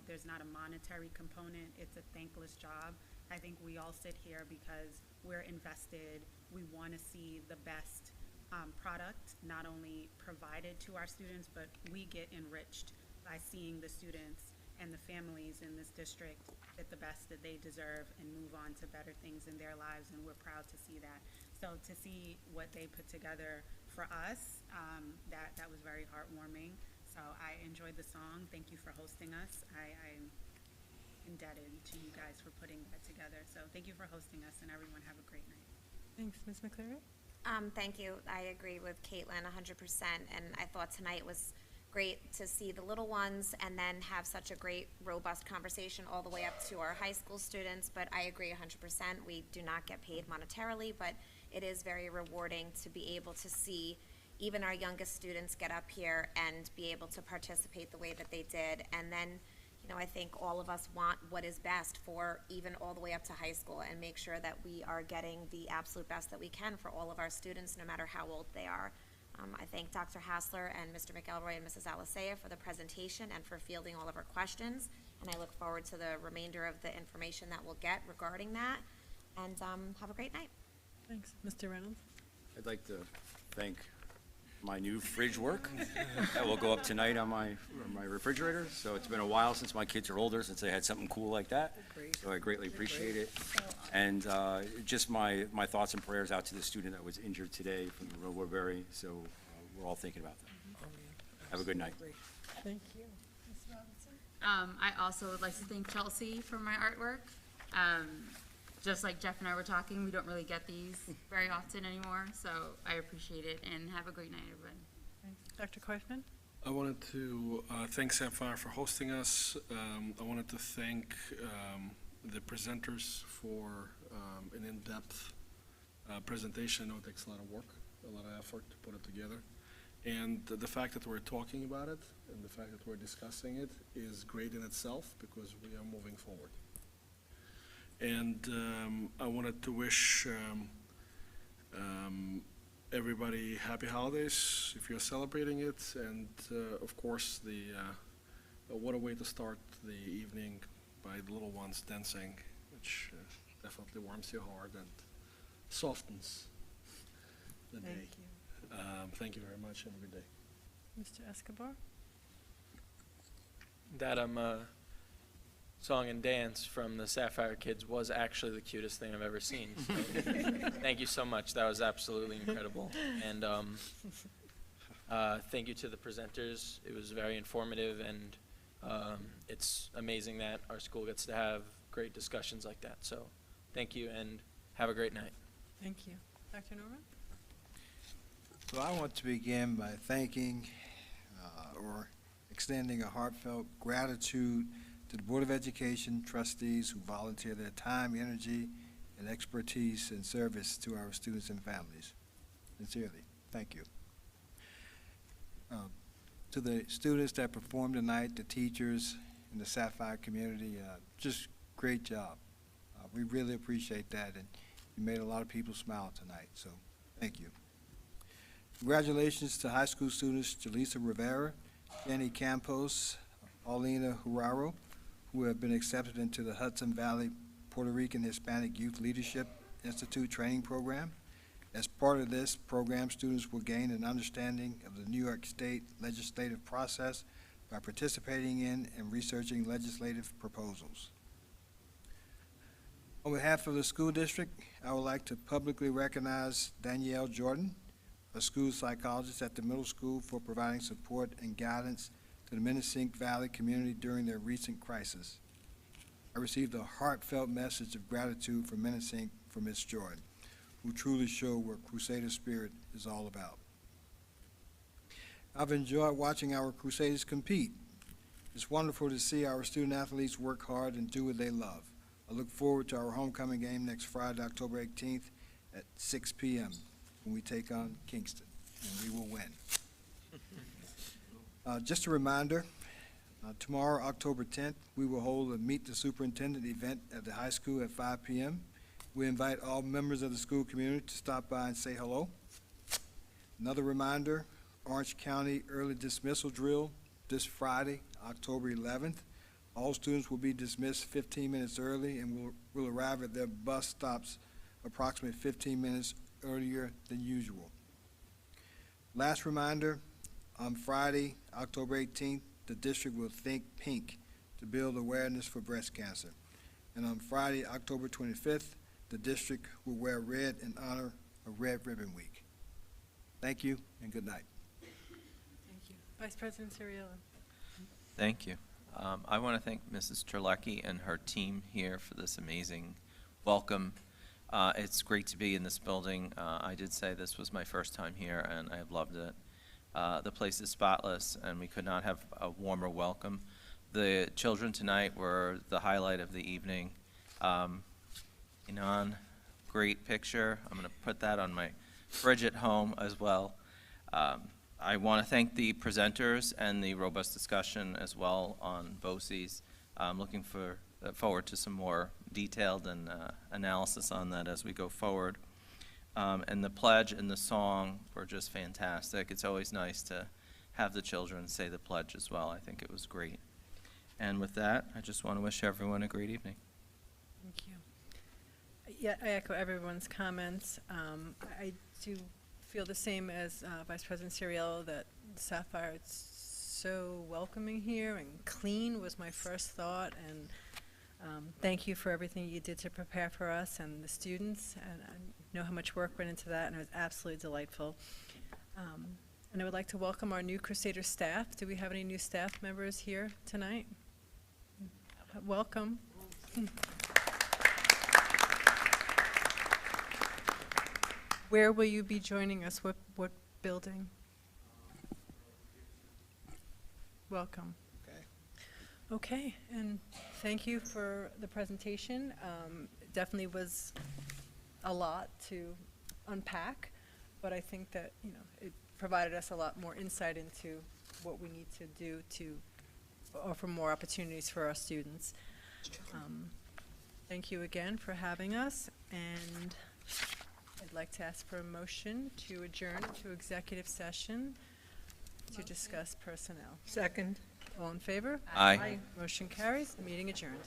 there's not a monetary component, it's a thankless job. I think we all sit here because we're invested. We want to see the best product not only provided to our students, but we get enriched by seeing the students and the families in this district get the best that they deserve and move on to better things in their lives, and we're proud to see that. So to see what they put together for us, that was very heartwarming. So I enjoyed the song. Thank you for hosting us. I'm indebted to you guys for putting that together. So thank you for hosting us, and everyone have a great night. Thanks. Ms. McCleary? Thank you. I agree with Caitlin 100%, and I thought tonight was great to see the little ones and then have such a great, robust conversation all the way up to our high school students. But I agree 100%. We do not get paid monetarily, but it is very rewarding to be able to see even our youngest students get up here and be able to participate the way that they did. And then, I think all of us want what is best for even all the way up to high school, and make sure that we are getting the absolute best that we can for all of our students, no matter how old they are. I thank Dr. Hassler and Mr. McElroy and Mrs. Alisea for the presentation and for fielding all of our questions. And I look forward to the remainder of the information that we'll get regarding that. And have a great night. Thanks. Mr. Reynolds? I'd like to thank my new fridge work that will go up tonight on my refrigerator. So it's been a while since my kids are older, since they had something cool like that. So I greatly appreciate it. And just my thoughts and prayers out to the student that was injured today from Monroe-Woodbury. So we're all thinking about that. Have a good night. Thank you. Ms. Robinson? I also would like to thank Chelsea for my artwork. Just like Jeff and I were talking, we don't really get these very often anymore, so I appreciate it, and have a great night, everybody. Thanks. Dr. Koifman? I wanted to thank Sapphire for hosting us. I wanted to thank the presenters for an in-depth presentation. I know it takes a lot of work, a lot of effort to put it together. And the fact that we're talking about it and the fact that we're discussing it is great in itself, because we are moving forward. And I wanted to wish everybody happy holidays if you're celebrating it, and of course what a way to start the evening by the little ones dancing, which definitely warms your heart and softens the day. Thank you. Thank you very much. Have a good day. Mr. Escobar? That song and dance from the Sapphire Kids was actually the cutest thing I've ever seen. So thank you so much. That was absolutely incredible. And thank you to the presenters. It was very informative and It's amazing that our school gets to have great discussions like that. So thank you and have a great night. Thank you. Dr. Norman? So I want to begin by thanking or extending a heartfelt gratitude to the Board of Education trustees who volunteer their time, energy, and expertise in service to our students and families. Sincerely, thank you. To the students that performed tonight, the teachers, and the Sapphire community, just great job. We really appreciate that, and you made a lot of people smile tonight, so thank you. Congratulations to high school students Jaleesa Rivera, Jenny Campos, Paulina Juraro, who have been accepted into the Hudson Valley Puerto Rican Hispanic Youth Leadership Institute training program. As part of this program, students will gain an understanding of the New York State legislative process by participating in and researching legislative proposals. On behalf of the school district, I would like to publicly recognize Danielle Jordan, a school psychologist at the middle school, for providing support and guidance to the Menacink Valley community during their recent crisis. I received a heartfelt message of gratitude from Menacink from Ms. Jordan, who truly show what Crusader spirit is all about. I've enjoyed watching our Crusaders compete. It's wonderful to see our student athletes work hard and do what they love. I look forward to our homecoming game next Friday, October 18th at 6 p.m. when we take on Kingston, and we will win. Just a reminder, tomorrow, October 10th, we will hold a Meet the Superintendent event at the high school at 5 p.m. We invite all members of the school community to stop by and say hello. Another reminder, Orange County early dismissal drill this Friday, October 11th. All students will be dismissed 15 minutes early and will arrive at their bus stops approximately 15 minutes earlier than usual. Last reminder, on Friday, October 18th, the district will Think Pink to build awareness for breast cancer. And on Friday, October 25th, the district will wear red in honor of Red Ribbon Week. Thank you and good night. Thank you. Vice President Siriello. Thank you. I want to thank Mrs. Terlecki and her team here for this amazing welcome. It's great to be in this building. I did say this was my first time here, and I have loved it. The place is spotless, and we could not have a warmer welcome. The children tonight were the highlight of the evening. Inan, great picture. I'm going to put that on my fridge at home as well. I want to thank the presenters and the robust discussion as well on BOCES. I'm looking forward to some more detailed and analysis on that as we go forward. And the pledge and the song were just fantastic. It's always nice to have the children say the pledge as well. I think it was great. And with that, I just want to wish everyone a great evening. Thank you. Yeah, I echo everyone's comments. I do feel the same as Vice President Siriello, that Sapphire, it's so welcoming here, and clean was my first thought, and thank you for everything you did to prepare for us and the students, and I know how much work went into that, and it was absolutely delightful. And I would like to welcome our new Crusader staff. Do we have any new staff members here tonight? Welcome. Where will you be joining us? What building? Welcome. Okay, and thank you for the presentation. It definitely was a lot to unpack, but I think that, you know, it provided us a lot more insight into what we need to do to offer more opportunities for our students. Thank you again for having us, and I'd like to ask for a motion to adjourn to executive session to discuss personnel. Second. All in favor? Aye. Motion carries. Meeting adjourned.